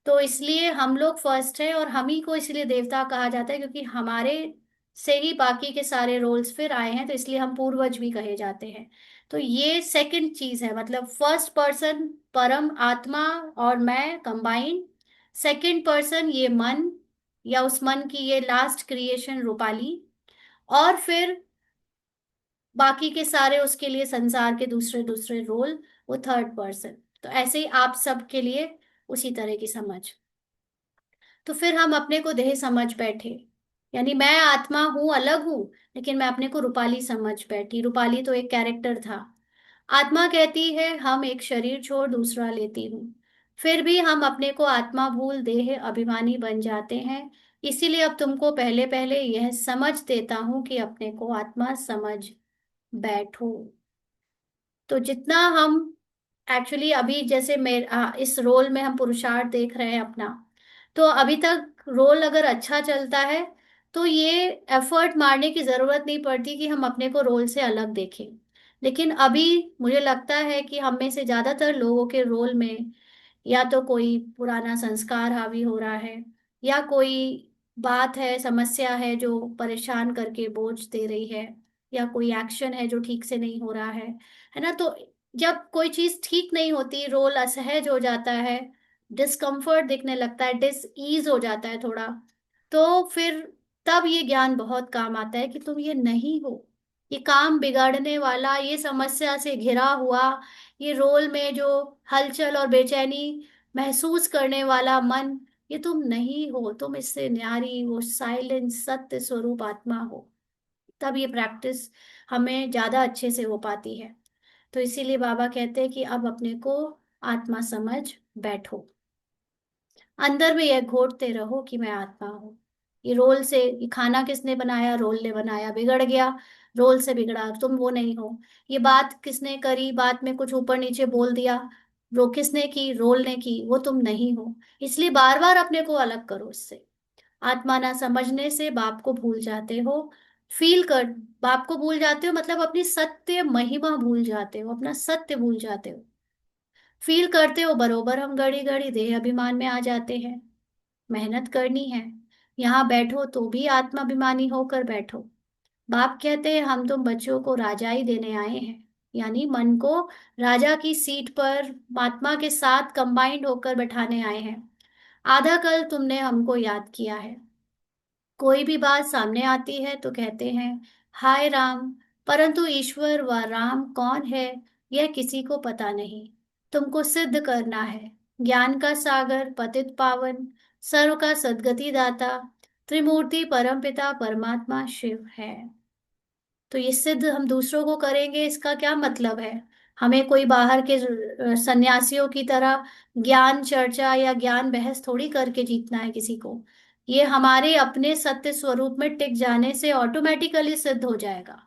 तो इसलिए हम लोग फर्स्ट है, और हम ही को इसलिए देवता कहा जाता है क्योंकि हमारे से ही बाकी के सारे रोल्स फिर आए हैं, तो इसलिए हम पूर्वज भी कहे जाते हैं। तो ये सेकंड चीज है, मतलब फर्स्ट पर्सन परम आत्मा और मैं कंबाइंड, सेकंड पर्सन ये मन या उस मन की ये लास्ट क्रिएशन रूपाली, और फिर बाकी के सारे उसके लिए संसार के दूसरे दूसरे रोल, वो थर्ड पर्सन। तो ऐसे ही आप सबके लिए उसी तरह की समझ। तो फिर हम अपने को देह समझ बैठे, यानी मैं आत्मा हूं, अलग हूं, लेकिन मैं अपने को रूपाली समझ बैठी। रूपाली तो एक कैरेक्टर था। आत्मा कहती है हम एक शरीर छोड़ दूसरा लेती हूँ, फिर भी हम अपने को आत्मा भूल देह अभिमानी बन जाते हैं। इसीलिए अब तुमको पहले पहले यह समझ देता हूं कि अपने को आत्मा समझ बैठो। तो जितना हम एक्चुअली अभी जैसे इस रोल में हम पुरुषार्थ देख रहे हैं अपना, तो अभी तक रोल अगर अच्छा चलता है तो ये एफर्ट मारने की जरूरत नहीं पड़ती कि हम अपने को रोल से अलग देखें। लेकिन अभी मुझे लगता है कि हम में से ज्यादातर लोगों के रोल में या तो कोई पुराना संस्कार हावी हो रहा है, या कोई बात है, समस्या है जो परेशान करके बोझ दे रही है, या कोई एक्शन है जो ठीक से नहीं हो रहा है ना। तो जब कोई चीज ठीक नहीं होती, रोल असहज हो जाता है, डिस्कम्फर्ट दिखने लगता है, डिस ईज हो जाता है थोड़ा, तो फिर तब ये ज्ञान बहुत काम आता है कि तुम ये नहीं हो। ये काम बिगाड़ने वाला, ये समस्या से घिरा हुआ, ये रोल में जो हलचल और बेचैनी महसूस करने वाला मन, ये तुम नहीं हो। तुम इससे न्यारी वो साइलेंट सत्य स्वरूप आत्मा हो। तब ये प्रैक्टिस हमें ज्यादा अच्छे से हो पाती है। तो इसीलिए बाबा कहते हैं कि अब अपने को आत्मा समझ बैठो, अंदर में यह घोटते रहो कि मैं आत्मा हूँ। ये रोल से, ये खाना किसने बनाया, रोल ने बनाया, बिगड़ गया, रोल से बिगड़ा, तुम वो नहीं हो। ये बात किसने करी, बात में कुछ ऊपर नीचे बोल दिया, वो किसने की, रोल ने की, वो तुम नहीं हो। इसलिए बार बार अपने को अलग करो इससे। आत्मा ना समझने से बाप को भूल जाते हो। फील कर, बाप को भूल जाते हो मतलब अपनी सत्य महिमा भूल जाते हो, अपना सत्य भूल जाते हो। फील करते हो बरोबर हम घड़ी घड़ी देह अभिमान में आ जाते हैं। मेहनत करनी है, यहाँ बैठो तो भी आत्माभिमानी होकर बैठो। बाप कहते हैं हम तुम बच्चों को राजाई देने आए हैं, यानी मन को राजा की सीट पर महात्मा के साथ कंबाइंड होकर बैठाने आए हैं। आधा कल तुमने हमको याद किया है। कोई भी बात सामने आती है तो कहते हैं हाय राम, परंतु ईश्वर व राम कौन है यह किसी को पता नहीं। तुमको सिद्ध करना है, ज्ञान का सागर पतित पावन, सर्व का सद्गति दाता, त्रिमूर्ति परमपिता परमात्मा शिव है। तो ये सिद्ध हम दूसरों को करेंगे, इसका क्या मतलब है? हमें कोई बाहर के सन्यासियों की तरह ज्ञान चर्चा या ज्ञान बहस थोड़ी करके जीतना है किसी को। ये हमारे अपने सत्य स्वरूप में टिक जाने से ऑटोमेटिकली सिद्ध हो जाएगा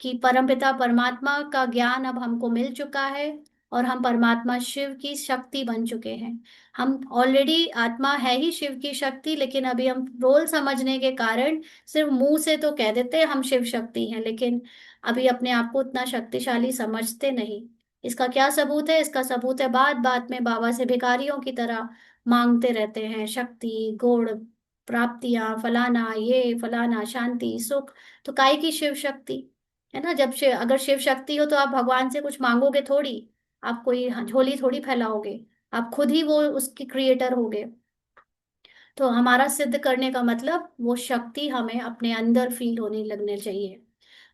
कि परमपिता परमात्मा का ज्ञान अब हमको मिल चुका है, और हम परमात्मा शिव की शक्ति बन चुके हैं। हम ऑलरेडी आत्मा है ही शिव की शक्ति, लेकिन अभी हम रोल समझने के कारण सिर्फ मुंह से तो कह देते हैं हम शिव शक्ति हैं, लेकिन अभी अपने आप को उतना शक्तिशाली समझते नहीं। इसका क्या सबूत है? इसका सबूत है बात बात में बाबा से भिखारियों की तरह मांगते रहते हैं शक्ति, गुण, प्राप्तियां, फलाना ये फलाना, शांति, सुख। तो काय की शिव शक्ति? है ना, जब शिव, अगर शिव शक्ति हो तो आप भगवान से कुछ मांगोगे थोड़ी, आप कोई झोली थोड़ी फैलाओगे, आप खुद ही वो उसके क्रिएटर होगे। तो हमारा सिद्ध करने का मतलब वो शक्ति हमें अपने अंदर फील होने लगने चाहिए।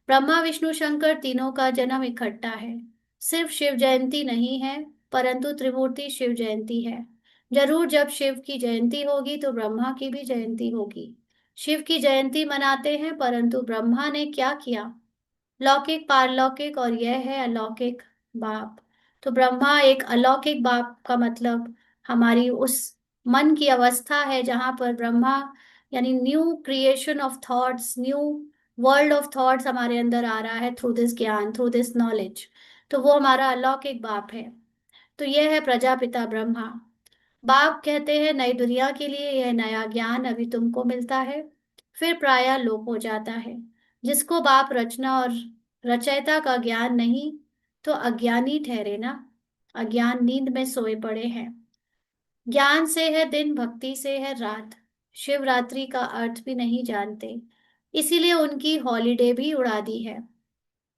ब्रह्मा विष्णु शंकर तीनों का जन्म इकट्ठा है। सिर्फ शिव जयंती नहीं है, परंतु त्रिमूर्ति शिव जयंती है। जरूर जब शिव की जयंती होगी तो ब्रह्मा की भी जयंती होगी। शिव की जयंती मनाते हैं, परंतु ब्रह्मा ने क्या किया? लौकिक पारलौकिक, और यह है अलौकिक बाप। तो ब्रह्मा एक अलौकिक बाप का मतलब हमारी उस मन की अवस्था है जहां पर ब्रह्मा यानी new creation of thoughts, new world of thoughts हमारे अंदर आ रहा है थ्रू दिस ज्ञान, थ्रू दिस नॉलेज। तो वो हमारा अलौकिक बाप है। तो ये है प्रजापिता ब्रह्मा। बाप कहते हैं नई दुनिया के लिए यह नया ज्ञान अभी तुमको मिलता है, फिर प्रायः लोप हो जाता है। जिसको बाप रचना और रचयिता का ज्ञान नहीं, तो अज्ञानी ठहरे ना। अज्ञान नींद में सोए पड़े हैं। ज्ञान से है दिन, भक्ति से है रात। शिवरात्रि का अर्थ भी नहीं जानते, इसीलिए उनकी हॉलिडे भी उड़ा दी है।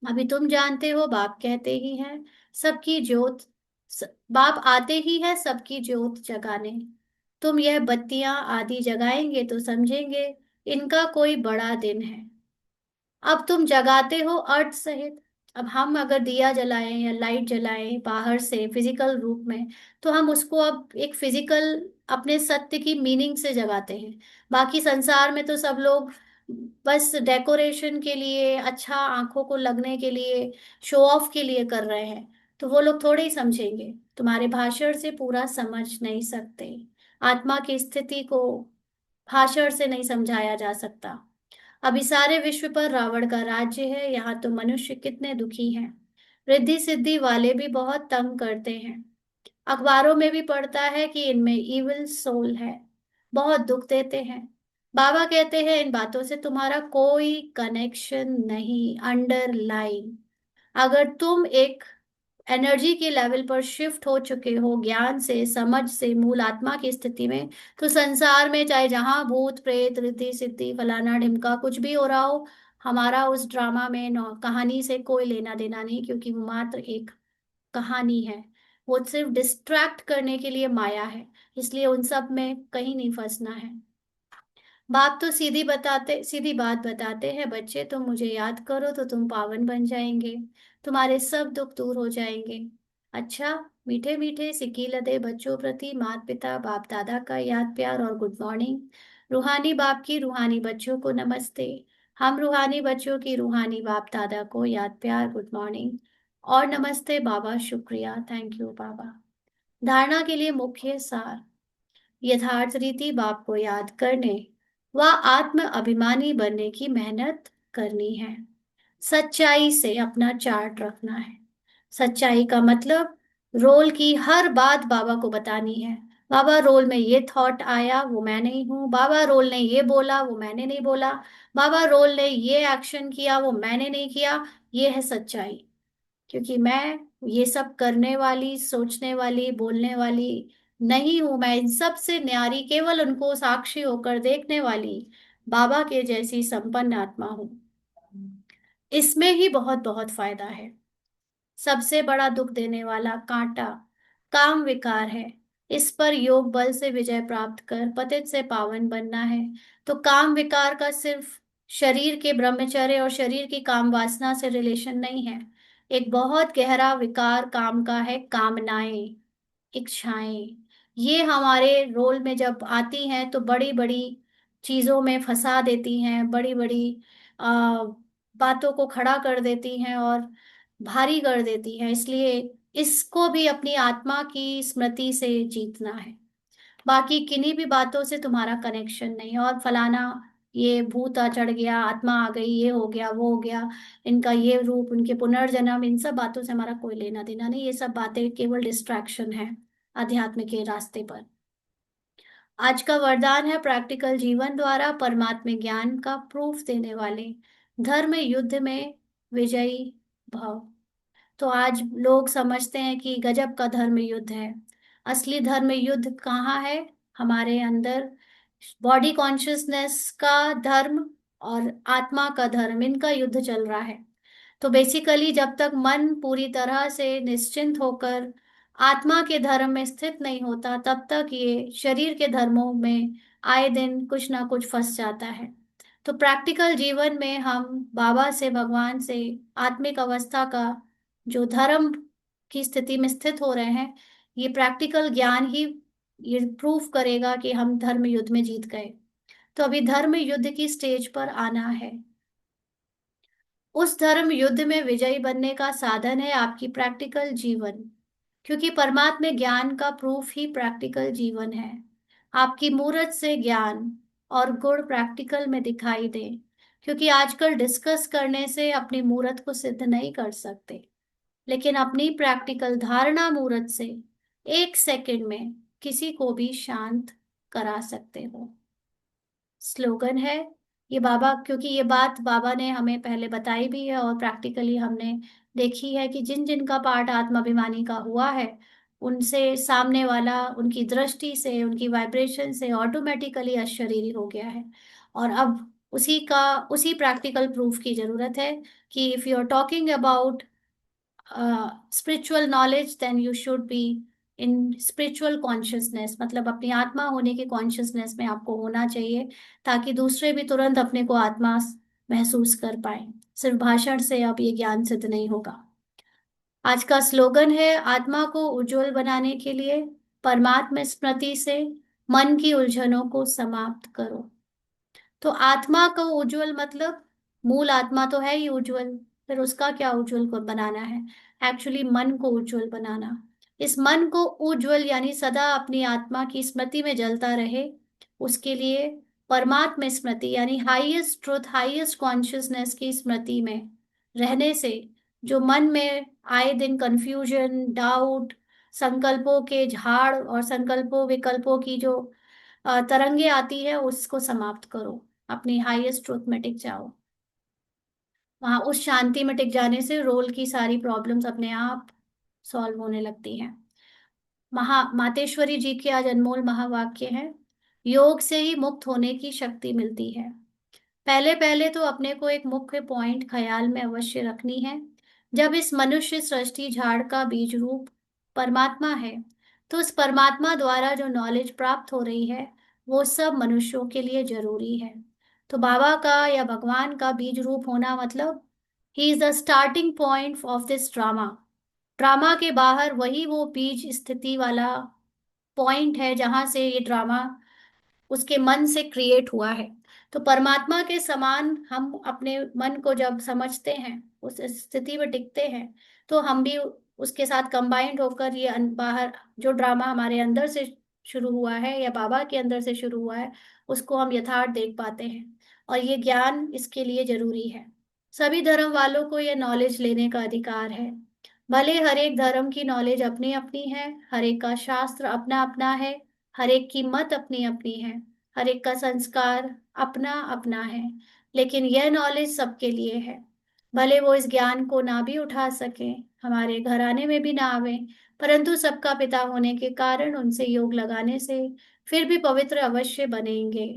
अभी तुम जानते हो, बाप कहते ही हैं सबकी ज्योत, बाप आते ही है सबकी ज्योत जगाने। तुम यह बत्तियां आदि जगाएंगे तो समझेंगे इनका कोई बड़ा दिन है। अब तुम जगाते हो अर्थ सहित। अब हम अगर दिया जलाएं या लाइट जलाएं बाहर से फिजिकल रूप में, तो हम उसको अब एक फिजिकल अपने सत्य की मीनिंग से जगाते हैं। बाकी संसार में तो सब लोग बस डेकोरेशन के लिए, अच्छा आंखों को लगने के लिए, शो ऑफ के लिए कर रहे हैं। तो वो लोग थोड़े ही समझेंगे, तुम्हारे भाषण से पूरा समझ नहीं सकते। आत्मा की स्थिति को भाषण से नहीं समझाया जा सकता। अभी सारे विश्व पर रावण का राज्य है, यहाँ तो मनुष्य कितने दुखी हैं। रिद्धि सिद्धि वाले भी बहुत तंग करते हैं। अखबारों में भी पढ़ता है कि इनमें इविल सोल है, बहुत दुख देते हैं। बाबा कहते हैं इन बातों से तुम्हारा कोई कनेक्शन नहीं। अंडरलाइन, अगर तुम एक एनर्जी के लेवल पर शिफ्ट हो चुके हो, ज्ञान से, समझ से, मूल आत्मा की स्थिति में, तो संसार में चाहे जहां भूत प्रेत रिद्धि सिद्धि फलाना ढिमका कुछ भी हो रहा हो, हमारा उस ड्रामा में कहानी से कोई लेना देना नहीं, क्योंकि वो मात्र एक कहानी है। वो सिर्फ डिस्ट्रैक्ट करने के लिए माया है। इसलिए उन सब में कहीं नहीं फंसना है। बाप तो सीधी बात बताते हैं, बच्चे तुम मुझे याद करो तो तुम पावन बन जाएंगे, तुम्हारे सब दुख दूर हो जाएंगे। अच्छा, मीठे मीठे सिक्की लदे बच्चों प्रति माता पिता बाप दादा का याद प्यार और गुड मॉर्निंग। रूहानी बाप की रूहानी बच्चों को नमस्ते। हम रूहानी बच्चों की रूहानी बाप दादा को याद प्यार, गुड मॉर्निंग और नमस्ते बाबा, शुक्रिया, थैंक यू बाबा। धारणा के लिए मुख्य सार। यथार्थ रीति बाप को याद करने व आत्म अभिमानी बनने की मेहनत करनी है। सच्चाई से अपना चार्ट रखना है। सच्चाई का मतलब रोल की हर बात बाबा को बतानी है। बाबा रोल में ये थॉट आया, वो मैं नहीं हूँ। बाबा रोल ने ये बोला, वो मैंने नहीं बोला। बाबा रोल ने ये एक्शन किया, वो मैंने नहीं किया। ये है सच्चाई। क्योंकि मैं ये सब करने वाली, सोचने वाली, बोलने वाली नहीं हूं। मैं इन सब से न्यारी, केवल उनको साक्षी होकर देखने वाली बाबा के जैसी संपन्न आत्मा हूँ। इसमें ही बहुत बहुत फायदा है। सबसे बड़ा दुख देने वाला कांटा काम विकार है। इस पर योग बल से विजय प्राप्त कर पतित से पावन बनना है। तो काम विकार का सिर्फ शरीर के ब्रह्मचर्य और शरीर की काम वासना से रिलेशन नहीं है। एक बहुत गहरा विकार काम का है, कामनाएं, इच्छाएं। ये हमारे रोल में जब आती हैं तो बड़ी बड़ी चीजों में फंसा देती हैं, बड़ी बड़ी आ, बातों को खड़ा कर देती हैं और भारी कर देती हैं। इसलिए इसको भी अपनी आत्मा की स्मृति से जीतना है। बाकी किन्हीं भी बातों से तुम्हारा कनेक्शन नहीं। और फलाना ये भूत आ चढ़ गया, आत्मा आ गई, ये हो गया, वो हो गया, इनका ये रूप, उनके पुनर्जन्म, इन सब बातों से हमारा कोई लेना देना नहीं। ये सब बातें केवल डिस्ट्रैक्शन है अध्यात्म के रास्ते पर। आज का वरदान है प्रैक्टिकल जीवन द्वारा परमात्म ज्ञान का प्रूफ देने वाले धर्म युद्ध में विजयी भव। तो आज लोग समझते हैं कि गजब का धर्म युद्ध है। असली धर्म युद्ध कहाँ है? हमारे अंदर बॉडी कॉन्शियसनेस का धर्म और आत्मा का धर्म, इनका युद्ध चल रहा है। तो बेसिकली जब तक मन पूरी तरह से निश्चिंत होकर आत्मा के धर्म में स्थित नहीं होता, तब तक ये शरीर के धर्मों में आए दिन कुछ ना कुछ फंस जाता है। तो प्रैक्टिकल जीवन में हम बाबा से, भगवान से आत्मिक अवस्था का जो धर्म की स्थिति में स्थित हो रहे हैं, ये प्रैक्टिकल ज्ञान ही ये प्रूफ करेगा कि हम धर्म युद्ध में जीत गए। तो अभी धर्म युद्ध की स्टेज पर आना है। उस धर्म युद्ध में विजयी बनने का साधन है आपकी प्रैक्टिकल जीवन। क्योंकि परमात्मा ज्ञान का प्रूफ ही प्रैक्टिकल जीवन है। आपकी मूरत से ज्ञान और गुण प्रैक्टिकल में दिखाई दे। क्योंकि आजकल डिस्कस करने से अपनी मूर्त को सिद्ध नहीं कर सकते, लेकिन अपनी प्रैक्टिकल धारणा मूर्त से 1 सेकंड में किसी को भी शांत करा सकते हो। स्लोगन है ये बाबा, क्योंकि ये बात बाबा ने हमें पहले बताई भी है और प्रैक्टिकली हमने देखी है कि जिन जिन का पाठ आत्माभिमानी का हुआ है, उनसे सामने वाला उनकी दृष्टि से, उनकी वाइब्रेशन से ऑटोमेटिकली अशरीरी हो गया है। और अब उसी प्रैक्टिकल प्रूफ की जरूरत है कि if you are talking about spiritual knowledge then you should be in spiritual consciousness, मतलब अपनी आत्मा होने के कॉन्शियसनेस में आपको होना चाहिए, ताकि दूसरे भी तुरंत अपने को आत्मा महसूस कर पाए। सिर्फ भाषण से अब ये ज्ञान सिद्ध नहीं होगा। आज का स्लोगन है आत्मा को उज्जवल बनाने के लिए परमात्मा स्मृति से मन की उलझनों को समाप्त करो। तो आत्मा को उज्जवल मतलब मूल आत्मा तो है ही उज्जवल, फिर उसका क्या उज्जवल को बनाना है? एक्चुअली मन को उज्जवल बनाना। इस मन को उज्जवल यानी सदा अपनी आत्मा की स्मृति में जलता रहे, उसके लिए परमात्मा स्मृति यानी हाईएस्ट ट्रुथ, हाईएस्ट कॉन्शियसनेस की स्मृति में रहने से जो मन में आए दिन कंफ्यूजन, डाउट, संकल्पों के झाड़ और संकल्पों विकल्पों की जो तरंगे आती है, उसको समाप्त करो। अपनी हाईएस्ट ट्रुथ में टिक जाओ। वहां उस शांति में टिक जाने से रोल की सारी प्रॉब्लम्स अपने आप सॉल्व होने लगती हैं। मातेश्वरी जी के आज अनमोल महावाक्य है, योग से ही मुक्त होने की शक्ति मिलती है। पहले पहले तो अपने को एक मुख्य पॉइंट ख्याल में अवश्य रखनी है। जब इस मनुष्य सृष्टि झाड़ का बीज रूप परमात्मा है, तो उस परमात्मा द्वारा जो नॉलेज प्राप्त हो रही है, वो सब मनुष्यों के लिए जरूरी है। तो बाबा का या भगवान का बीज रूप होना मतलब he is the starting point of this drama. Drama के बाहर वही वो बीज स्थिति वाला पॉइंट है जहां से ये ड्रामा उसके मन से क्रिएट हुआ है। तो परमात्मा के समान हम अपने मन को जब समझते हैं, उस स्थिति में टिकते हैं, तो हम भी उसके साथ कंबाइंड होकर ये बाहर जो ड्रामा हमारे अंदर से शुरू हुआ है या बाबा के अंदर से शुरू हुआ है, उसको हम यथार्थ देख पाते हैं। और ये ज्ञान इसके लिए जरूरी है। सभी धर्म वालों को ये नॉलेज लेने का अधिकार है। भले हर एक धर्म की नॉलेज अपनी अपनी है, हर एक का शास्त्र अपना अपना है, हर एक की मत अपनी अपनी है, हर एक का संस्कार अपना अपना है, लेकिन यह नॉलेज सबके लिए है। भले वो इस ज्ञान को ना भी उठा सके, हमारे घराने में भी ना आवे, परंतु सबका पिता होने के कारण उनसे योग लगाने से फिर भी पवित्र अवश्य बनेंगे।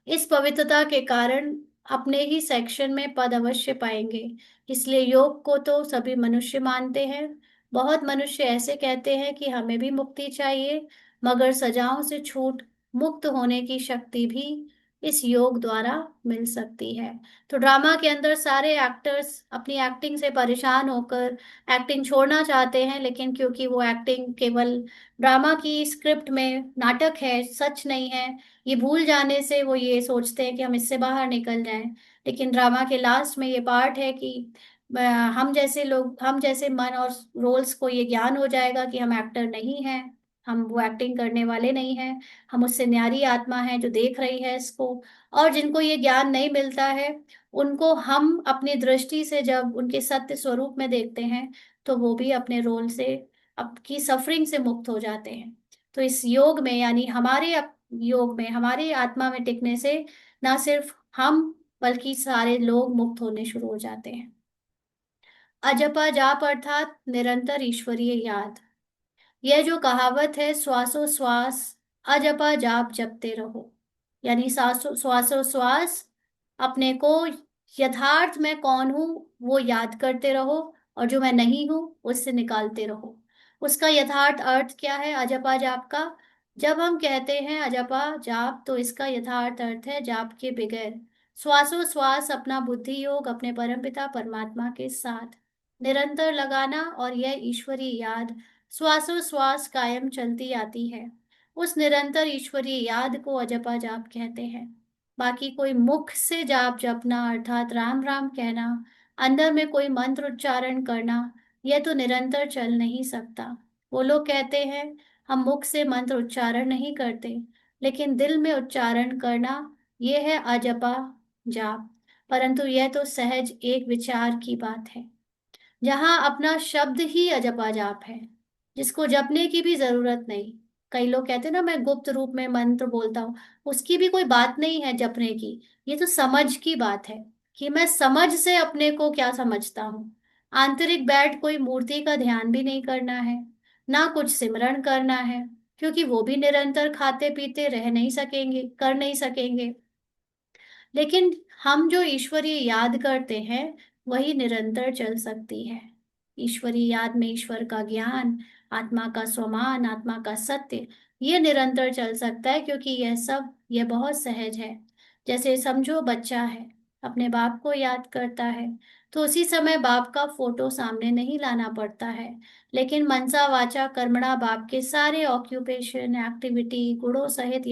इस पवित्रता के कारण अपने ही सेक्शन में पद अवश्य पाएंगे। इसलिए योग को तो सभी मनुष्य मानते हैं। बहुत मनुष्य ऐसे कहते हैं कि हमें भी मुक्ति चाहिए, मगर सजाओं से छूट मुक्त होने की शक्ति भी इस योग द्वारा मिल सकती है। तो ड्रामा के अंदर सारे एक्टर्स अपनी एक्टिंग से परेशान होकर एक्टिंग छोड़ना चाहते हैं, लेकिन क्योंकि वो एक्टिंग केवल ड्रामा की स्क्रिप्ट में नाटक है, सच नहीं है, ये भूल जाने से वो ये सोचते हैं कि हम इससे बाहर निकल जाएं। लेकिन ड्रामा के लास्ट में ये पार्ट है कि हम जैसे लोग, हम जैसे मन और रोल्स को ये ज्ञान हो जाएगा कि हम एक्टर नहीं हैं, हम वो एक्टिंग करने वाले नहीं हैं, हम उससे न्यारी आत्मा है जो देख रही है इसको। और जिनको ये ज्ञान नहीं मिलता है, उनको हम अपनी दृष्टि से जब उनके सत्य स्वरूप में देखते हैं, तो वो भी अपने रोल से, आपकी सफरिंग से मुक्त हो जाते हैं। तो इस योग में यानी हमारे योग में हमारी आत्मा में टिकने से ना सिर्फ हम बल्कि सारे लोग मुक्त होने शुरू हो जाते हैं। अजपा जाप अर्थात निरंतर ईश्वरीय याद। यह जो कहावत है, श्वासोश्वास अजपा जाप जपते रहो, यानी श्वासोश्वास अपने को यथार्थ में कौन हूँ वो याद करते रहो, और जो मैं नहीं हूँ उससे निकालते रहो। उसका यथार्थ अर्थ क्या है अजपा जाप का? जब हम कहते हैं अजपा जाप, तो इसका यथार्थ अर्थ है जाप के बगैर श्वासोश्वास अपना बुद्धि योग अपने परमपिता परमात्मा के साथ निरंतर लगाना, और यह ईश्वरीय याद श्वासोश्वास कायम चलती आती है। उस निरंतर ईश्वरीय याद को अजपा जाप कहते हैं। बाकी कोई मुख से जाप जपना अर्थात राम राम कहना, अंदर में कोई मंत्र उच्चारण करना, यह तो निरंतर चल नहीं सकता। वो लोग कहते हैं हम मुख से मंत्र उच्चारण नहीं करते, लेकिन दिल में उच्चारण करना, यह है अजपा जाप, परंतु यह तो सहज एक विचार की बात है, जहां अपना शब्द ही अजपा जाप है, जिसको जपने की भी जरूरत नहीं। कई लोग कहते हैं ना, मैं गुप्त रूप में मंत्र बोलता हूँ, उसकी भी कोई बात नहीं है जपने की। ये तो समझ की बात है, कि मैं समझ से अपने को क्या समझता हूँ। आंतरिक बैठ कोई मूर्ति का ध्यान भी नहीं करना है, ना कुछ सिमरण करना है, क्योंकि वो भी निरंतर खाते पीते रह नहीं सकेंगे, कर नहीं सकेंगे। लेकिन हम जो ईश्वरीय याद करते हैं, वही निरंतर चल सकती है। ईश्वरीय याद में ईश्वर का ज्ञान, आत्मा का स्वमान, आत्मा का सत्य, ये निरंतर चल सकता है, क्योंकि यह बहुत सहज है। जैसे समझो, बच्चा है, अपने बाप को याद करता है, तो उसी समय बाप का फोटो सामने नहीं लाना पड़ता है, लेकिन मनसा वाचा कर्मणा बाप के सारे ऑक्यूपेशन, एक्टिविटी, गुणों सहित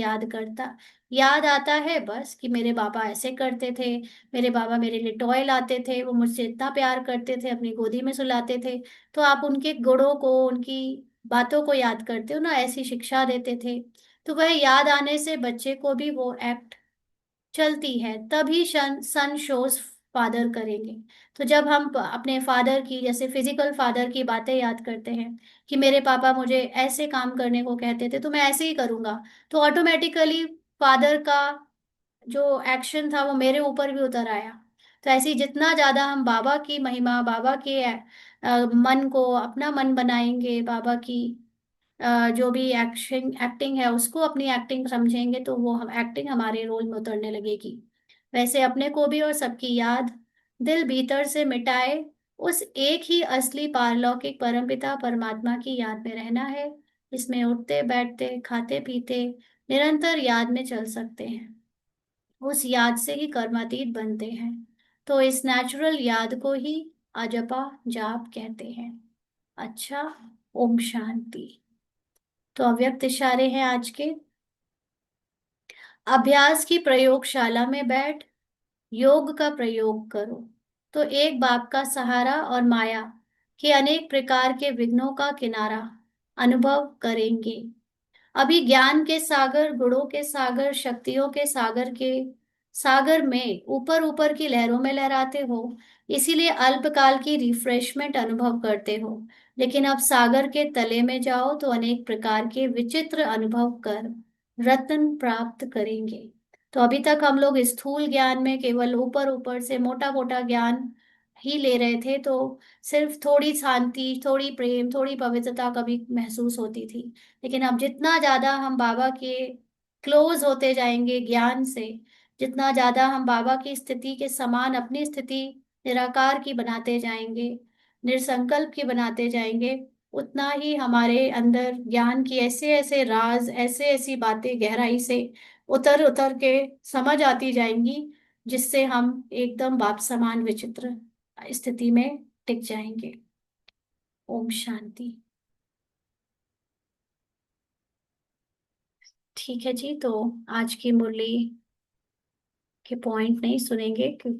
याद आता है, बस कि मेरे पापा ऐसे करते थे, मेरे बाबा मेरे लिए टॉय लाते थे, वो मुझसे इतना प्यार करते थे, अपनी गोदी में सुलाते थे। तो आप उनके गुणों को, उनकी बातों को याद करते हो ना, ऐसी शिक्षा देते थे। तो वह याद आने से बच्चे को भी वो एक्ट चलती है, तभी सन शोज फादर करेंगे। तो जब हम अपने फादर की, जैसे फिजिकल फादर की बातें याद करते हैं, कि मेरे पापा मुझे ऐसे काम करने को कहते थे तो मैं ऐसे ही करूंगा, तो ऑटोमेटिकली फादर का जो एक्शन था वो मेरे ऊपर भी उतर आया। तो ऐसे ही जितना ज्यादा हम बाबा की महिमा, बाबा के मन को अपना मन बनाएंगे, बाबा की जो भी एक्शन एक्टिंग है उसको अपनी एक्टिंग समझेंगे, तो वो हम एक्टिंग हमारे रोल में उतरने लगेगी। वैसे अपने को भी और सबकी याद दिल भीतर से मिटाए, उस एक ही असली पारलौकिक परमपिता परमात्मा की याद में रहना है। इसमें उठते बैठते खाते पीते निरंतर याद में चल सकते हैं, उस याद से ही कर्मातीत बनते हैं। तो इस नेचुरल याद को ही अजपा जाप कहते हैं। अच्छा, ओम शांति। तो अव्यक्त इशारे हैं आज के। अभ्यास की प्रयोगशाला में बैठ योग का प्रयोग करो, तो एक बाप का सहारा और माया के अनेक प्रकार के विघ्नों का किनारा अनुभव करेंगे। अभी ज्ञान के सागर, गुणों के सागर, शक्तियों के सागर के सागर में ऊपर ऊपर की लहरों में लहराते हो, इसीलिए अल्पकाल की रिफ्रेशमेंट अनुभव करते हो। लेकिन अब सागर के तले में जाओ तो अनेक प्रकार के विचित्र अनुभव कर रत्न प्राप्त करेंगे। तो अभी तक हम लोग स्थूल ज्ञान में केवल ऊपर ऊपर से मोटा मोटा ज्ञान ही ले रहे थे, तो सिर्फ थोड़ी शांति, थोड़ी प्रेम, थोड़ी पवित्रता कभी महसूस होती थी। लेकिन अब जितना ज्यादा हम बाबा के क्लोज होते जाएंगे ज्ञान से, जितना ज्यादा हम बाबा की स्थिति के समान अपनी स्थिति निराकार की बनाते जाएंगे, निरसंकल्प की बनाते जाएंगे, उतना ही हमारे अंदर ज्ञान की ऐसे ऐसे राज, ऐसे ऐसी बातें गहराई से उतर उतर के समझ आती जाएंगी, जिससे हम एकदम बाप समान विचित्र स्थिति में टिक जाएंगे। ओम शांति। ठीक है जी, तो आज की मुरली के पॉइंट नहीं सुनेंगे, क्योंकि